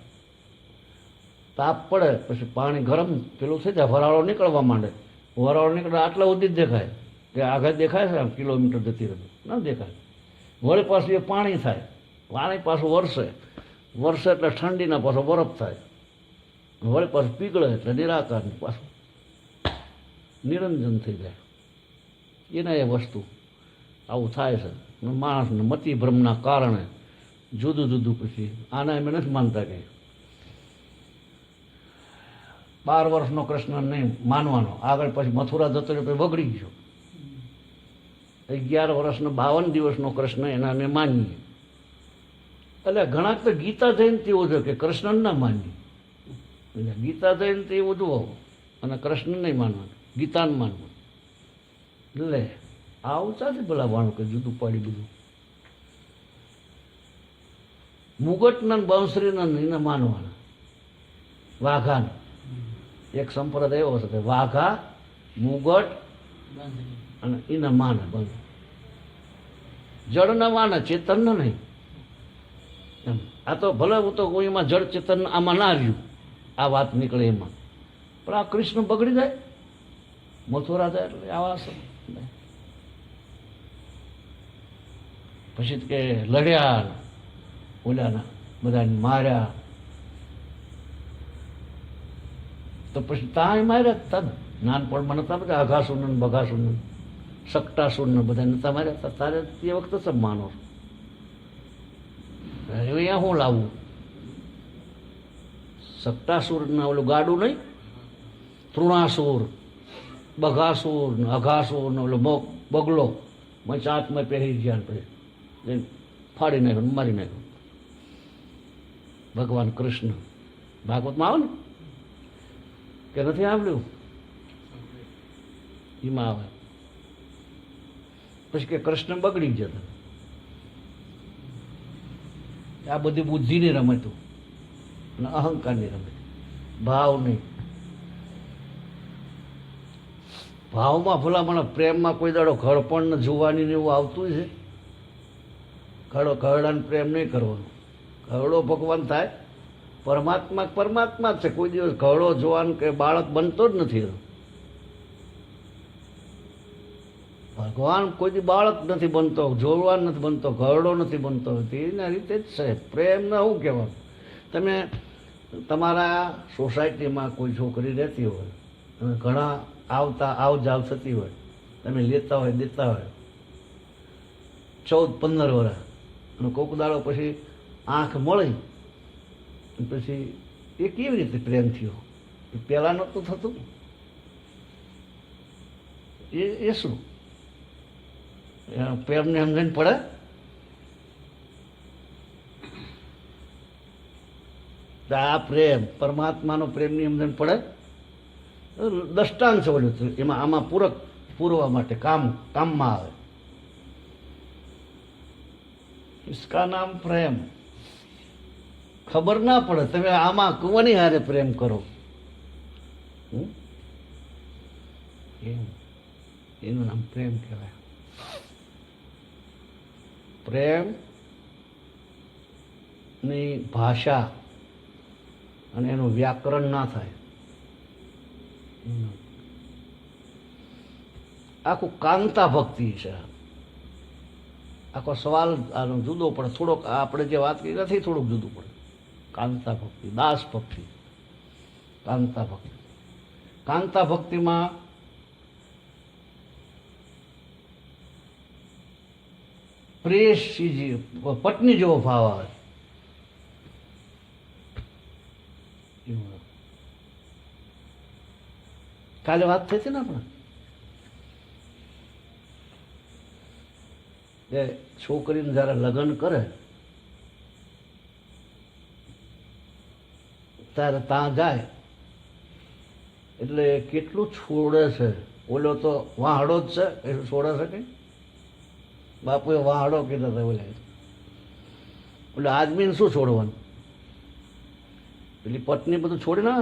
તાપ પડે પછી પાણી ગરમ પેલું થઈ જાય, વરાળો નીકળવા માંડે. વરાળો નીકળે આટલા સુધી જ દેખાય. કે આગળ દેખાય છે આમ કિલોમીટર જતી રહે ના દેખાય. વળી પાછું એ પાણી થાય, પાણી પાછું વરસે એટલે ઠંડીના પાછો બરફ થાય, વળી પાછું પીગળે એટલે નિરાકાર પાછું નિરંજન થઈ જાય. એના એ વસ્તુ આવું થાય છે. માણસને મતિભ્રમના કારણે જુદું જુદું પછી આના એમ નથી માનતા કે 12 વર્ષનો કૃષ્ણ નહીં માનવાનો, આગળ પછી મથુરા જતો રહ્યો પછી બગડી ગયો. 11 વર્ષનો 52 દિવસનો કૃષ્ણ એના અમે માનીએ. એટલે ઘણા તો ગીતા જયંતિ ઉજવે કે કૃષ્ણ ના માનીએ. એટલે ગીતા જયંતિ ઉજવો અને કૃષ્ણ નહીં માનવાનું, ગીતાને માનવાનું. એટલે આવું ચાલે બોલાવવાનું કે જુદું પાડી બધું. મુગટના બંસરીના એને માનવાના, વાઘાને. એક સંપ્રદાય એવો છે કે વાઘા, મુગટ અને એને માને બંધ. જળને માને, ચેતનને નહીં. એમ આ તો ભલે હું તો એમાં જળ ચેતન આમાં ના રહ્યું, આ વાત નીકળે એમાં. પણ આ કૃષ્ણ બગડી જાય, મથુરા જાય એટલે આવા છે. પછી કે લડ્યા, ઓલાના બધાને માર્યા. તો પછી ત્યાં માર્યા હતા ને, નાનપણમાં નતા બધા અઘાસુરન બઘાસુરન સકટાસુરને બધા નતા માર્યા હતા. તારે તે વખતે સબ માનો અહીંયા હું લાવું? સકટાસુરના ઓલું ગાડું નહીં, તૃણાસુર, બઘાસુર ને અઘાસુર ને ઓલો બગલો ચાંચમાં પહેરી ગયા પછી ફાડી નાખ્યો, મારી નાખ્યો. ભગવાન કૃષ્ણ ભાગવતમાં આવે ને કે નથી આવ્યું? એમાં આવે. પછી કે કૃષ્ણ બગડી જતા. આ બધી બુદ્ધિની રમતો અને અહંકારની રમત, ભાવ નહીં. ભાવમાં ભલામણ પ્રેમમાં કોઈ દાડો ઘડપણ ને જોવાની ને એવું આવતું છે? ઘરડાને પ્રેમ નહીં કરવાનો. ઘરડો ભગવાન થાય, પરમાત્મા પરમાત્મા જ છે. કોઈ દિવસ ઘરડો જોવાન કે બાળક બનતો જ નથી. ભગવાન કોઈ દી બાળક નથી બનતો, જોવાન નથી બનતો, ઘરડો નથી બનતો. એના રીતે જ છે. પ્રેમને શું કહેવાનું? તમે તમારા સોસાયટીમાં કોઈ છોકરી રહેતી હોય અને ઘણા આવ જાવ થતી હોય, તમે લેતા હોય દેતા હોય 14-15 વર્ષ, અને કોક દાડો પછી આંખ મળી પછી એ કેવી રીતે પ્રેમ થયો? એ પહેલાં નહોતું થતું? એ શું પ્રેમને સમજણ પડે? આ પ્રેમ પરમાત્માનો પ્રેમની સમજણ પડે? દષ્ટાંત ઓલું એમાં આમાં પૂરવા માટે કામમાં આવે. इसका नाम प्रेम. ખબર ના પડે તમે આમાં કોની હારે પ્રેમ કરો. એનું નામ પ્રેમ કહેવાય. પ્રેમ ની ભાષા અને એનું વ્યાકરણ ના થાય. આખું કાંતા ભક્તિ છે. આખો સવાલ આનો જુદો પડે થોડોક. આપણે જે વાત કરી નથી થોડુંક જુદું પડે. કાંતા ભક્તિ, દાસ ભક્તિ, કાંતા ભક્તિ. કાંતા ભક્તિમાં પ્રેયસી પત્ની જેવો ભાવ આવે. કાલે વાત થઈ હતી ને આપણે કે છોકરીને જયારે લગ્ન કરે ત્યારે ત્યાં જાય એટલે કેટલું છોડે છે. ઓલો તો વાહડો જ છે, એ છોડે છે કે બાપુએ વાહડો કીધા હતા. એટલે આદમીને શું છોડવાનું? પેલી પત્ની બધું છોડી ના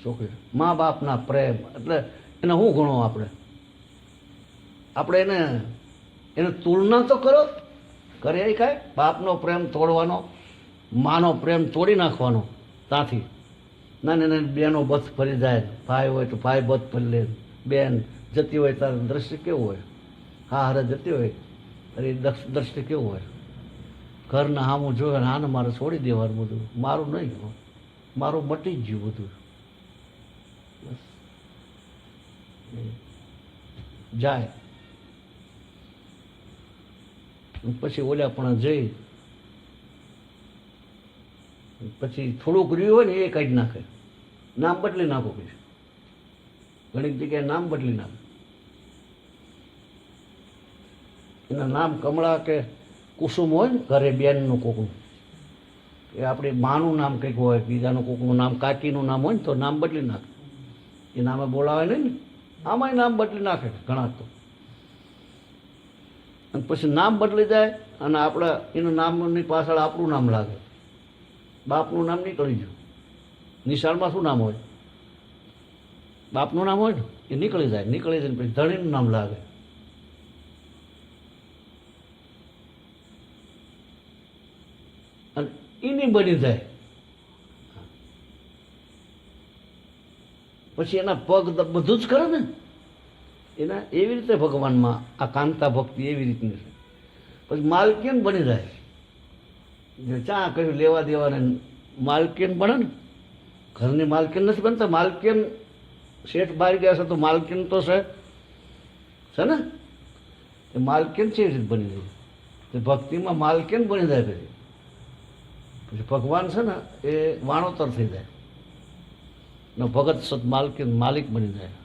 છોકરી. મા બાપના પ્રેમ એટલે એને શું ગણો આપણે? આપણે એને તુલના તો કરો, કરે કાંઈ? બાપનો પ્રેમ તોડવાનો, માનો પ્રેમ તોડી નાખવાનો. ત્યાંથી નાની નાની બેનો બથ ભરી જાય, ભાઈ હોય તો ભાઈ બથ ભરી લે, બેન જતી હોય તારે દ્રશ્ય કેવું હોય, હા હારે જતી હોય અરે દ્રશ્ય કેવું હોય, ઘરના સામું જોવે ને આને મારે છોડી દેવાનું બધું, મારું નહીં, મારું મટી જ ગયું બધું, બસ જાય. પછી ઓલા પણ જઈ પછી થોડુંક રહ્યું હોય ને એ કાઢી નાખે, નામ બદલી નાખો. પછી ઘણી જગ્યાએ નામ બદલી નાખે, એના નામ કમળા કે કુસુમ હોય ને ઘરે બેનનું કોકનું, એ આપણી માનું નામ કંઈક હોય, બીજાનું કોકનું નામ, કાકીનું નામ હોય ને તો નામ બદલી નાખે. એ નામે બોલાવે નહીં ને, આમાંય નામ બદલી નાખે ઘણા તો. અને પછી નામ બદલી જાય અને આપણે એનું નામની પાછળ આપણું નામ લાગે, બાપનું નામ નીકળી ગયું. નિશાળમાં શું નામ હોય? બાપનું નામ હોય ને એ નીકળી જાય, નીકળી જાય પછી ધણીનું નામ લાગે. અને એની બની જાય. પછી એના પગ બધું જ કરે ને એના. એવી રીતે ભગવાનમાં આ કાંતા ભક્તિ એવી રીતની છે. પછી માલકીન બની જાય. ચા કયું લેવા દેવાને માલકીન બને ને, ઘરની માલકીન નથી બનતા. માલકીન શેઠ બહાર ગયા છે તો માલકીન તો છે ને, એ માલકીન છે એવી રીતે બની જાય. તે ભક્તિમાં માલકીન બની જાય. પછી ભગવાન છે ને એ વાણોતર થઈ જાય ને ભગત સત માલકીન માલિક બની જાય.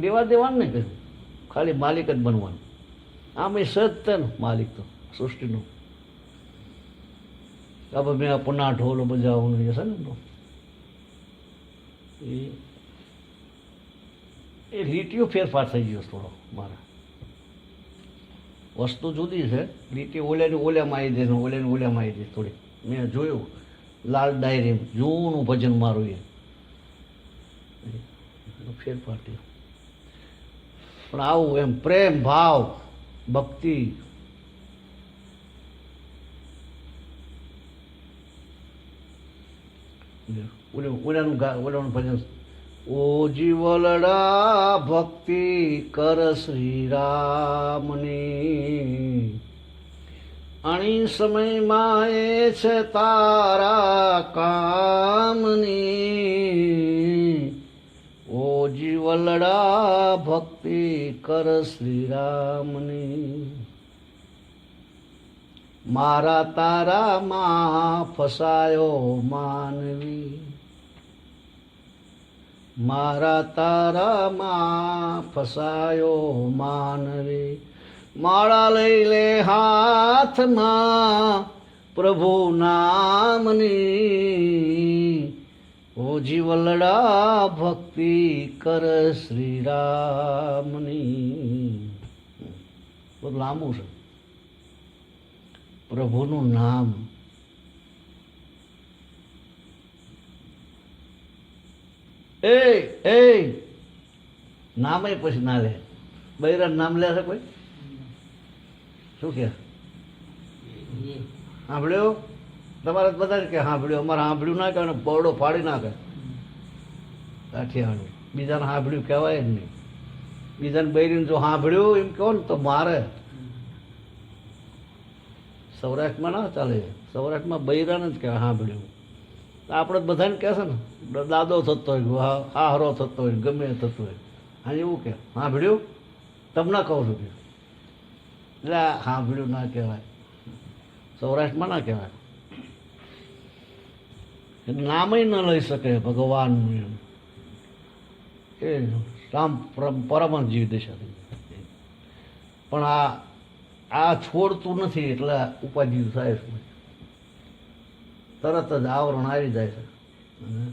લેવા દેવાનું નહીં કહ્યું, ખાલી માલિક જ બનવાનું. આમ એ સત ને માલિક તો સૃષ્ટિનું. હવે મેં પુના ઢોલો બજાવવાનું છે ને, એ લીટીઓ ફેરફાર થઈ ગયો થોડો મારા. વસ્તુ જુદી છે, લીટી ઓલ્યાની ઓલ્યામાં આવી જાય ને ઓલ્યાની ઓલ્યામાં આવી જાય થોડી. મેં જોયું લાલ ડાયરી જૂનું ભજન મારું એ ફેરફાર થયો. પણ આવું એમ પ્રેમ ભાવ ભક્તિ ઓલાનું ભજન, ઓ જીવલડા ભક્તિ કર શ્રી રામની, અણી સમયમાં એ છે તારા કામની. ઓ જીવલડા ભક્તિ કર શ્રી રામની, મારા તારામાં ફસાયો માનવી, મારા તારામાં ફસાયો માનવી. માળા લઈ લે હાથમાં પ્રભુ નામની, ઓ જીવલડા ભક્તિ કર શ્રી રામની. બધું લાંબુ છે. પ્રભુનું નામ એ નામે પછી ના લે. બૈરા નામ લે છે કોઈ? શું કે સાંભળ્યો? તમારે બધા કે સાંભળ્યું, અમારે સાંભળ્યું ના કહેવાય ને, બરડો ફાડી નાખે કાઠિયાવાડી. બીજાને સાંભળ્યું કહેવાય જ નહીં. બીજાને બૈરીને જો સાંભળ્યું એમ કહો ને તો મારે. સૌરાષ્ટ્રમાં ના ચાલે, સૌરાષ્ટ્રમાં બૈરાને જ કહેવાય સાંભળ્યું. આપણે બધાને કહેશે ને દાદો થતો હોય, હાહરો થતો હોય, ગમે થતું હોય. હા એવું કે સાંભળ્યું? તમને કહું છું કે એટલે સાંભળ્યું ના કહેવાય, સૌરાષ્ટ્રમાં ના કહેવાય. નામય ન લઈ શકે ભગવાનનું. એ રામ પરમ જીવ દશા. પણ આ છોડતું નથી એટલે ઉપાધિ થાય છે. તરત જ આવરણ આવી જાય છે અને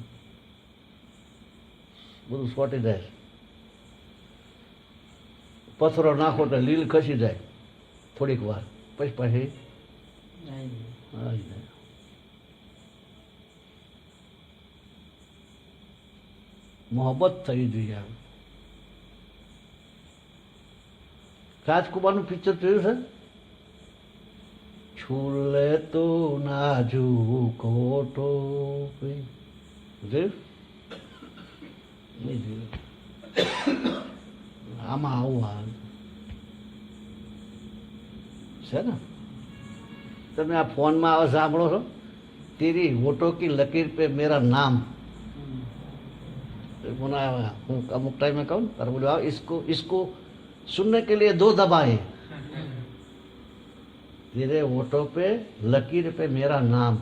બધું સોટી જાય છે. પથરો નાખો તો લીલ ખસી જાય થોડીક વાર, પછી આવી જાય. મોહબ્બત થવી જોઈએ. રાજકુમારનું પિક્ચર જોયું છે? છૂલે તો નાજુક હોઠો પે. જોયું? નહીં જોયું. આમાં આવું આવે છે ને. તમે આ ફોનમાં આવે સાંભળો છો? તેરી હોઠો કી લકીર પે મેરા નામ. મને હું અમુક ટાઈમે કહું ને તારે બોલ્યું इसको सुनने के लिए 2 दबाए. तेरे होठों पे लकीर पे मेरा नाम.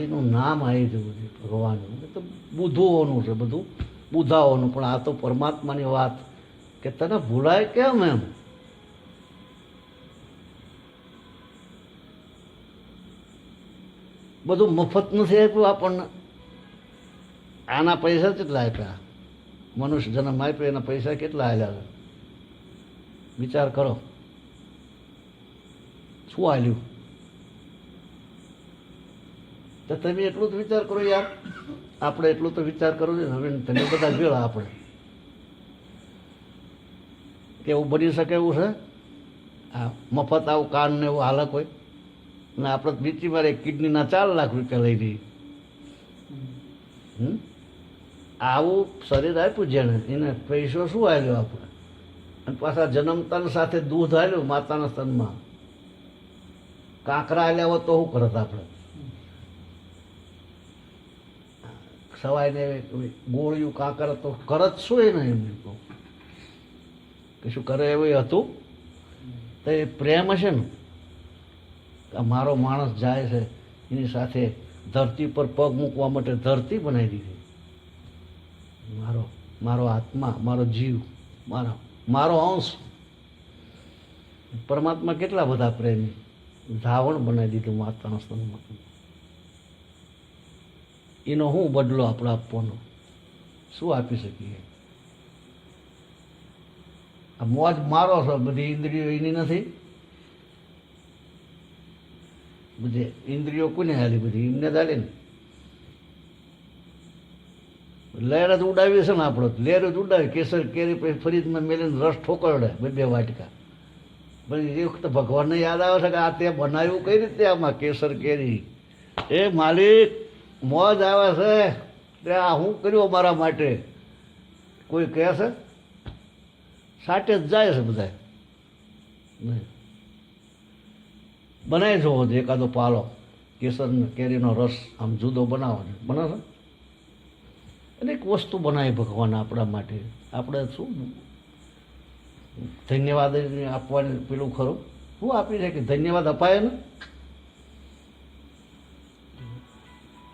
એનું નામ આવી જવું છે ભગવાનનું. તો બુધુઓનું છે બધું, બુધાઓનું. પણ આ તો પરમાત્માની વાત કે તને ભૂલાય કેમ એમ. બધું મફત નથી આપ્યું આપણને. આના પૈસા કેટલા આપ્યા? મનુષ્ય જન્મ આપ્યો એના પૈસા કેટલા આલ્યા? વિચાર કરો. શું આલ્યું? તો તમે એટલું જ વિચાર કરો યાર. આપણે એટલું તો વિચાર કરવો જોઈએ. હવે તમે બધા જોયા આપણે કેવું બની શકે એવું છે? આ મફત આવું કાન ને એવું હાલક હોય ને આપણે બીજી વાર કિડનીના 4 લાખ રૂપિયા લઈ લઈએ. આવું શરીર આપ્યું જેને એને પૈસો શું આવ્યો આપણે? અને પાછા જન્મતાન સાથે દૂધ આવ્યું માતાના સ્તનમાં. કાંકરા આવ્યા હોત તો શું કરત આપણે? સવાઈને ગોળિયું કાંકરા તો કરત શું એને એમને તો કશું કરે એવું હતું? તો એ પ્રેમ હશે ને. મારો માણસ જાય છે એની સાથે ધરતી પર પગ મૂકવા માટે ધરતી બનાવી દીધી. મારો આત્મા, મારો જીવ, મારો અંશ. પરમાત્મા કેટલા બધા પ્રેમી. ધાવણ બનાવી દીધું માતાના સ્તનમાં. એનો શું બદલો આપણે આપવાનો? શું આપી શકીએ? આ મોજ મારો છો, બધી ઇન્દ્રિયો એની નથી. બધી ઇન્દ્રિયો કોને હાલી? બધી એમને જ હાલે ને. લહેર જ ઉડાવી છે ને આપણે. લહેર જ ઉડાવી. કેસર કેરી પછી ફરીદમાં મેલીને રસ ઠોકરડે 2 વાટકા. પછી એ વખતે ભગવાનને યાદ આવે છે કે આ તે બનાવ્યું કઈ રીતે આમાં કેસર કેરી. એ માલિક મોજ આવે છે તે આ શું કર્યું મારા માટે? કોઈ કહે છે? સાટે જ જાય છે બધા. બનાવી જવો છે એકાદો પાલો કેસર કેરીનો રસ આમ જુદો બનાવો છે. બનાવે અને એક વસ્તુ બનાવી ભગવાન આપણા માટે. આપણે શું ધન્યવાદ આપવાની પેલું ખરું? શું આપી છે કે ધન્યવાદ અપાય ને?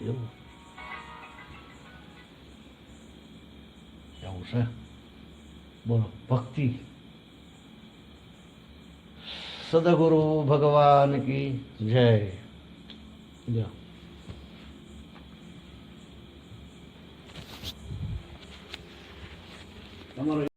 એવું એવું છે. બોલો ભક્તિ. સદગુરુ ભગવાન કી જય. તમારો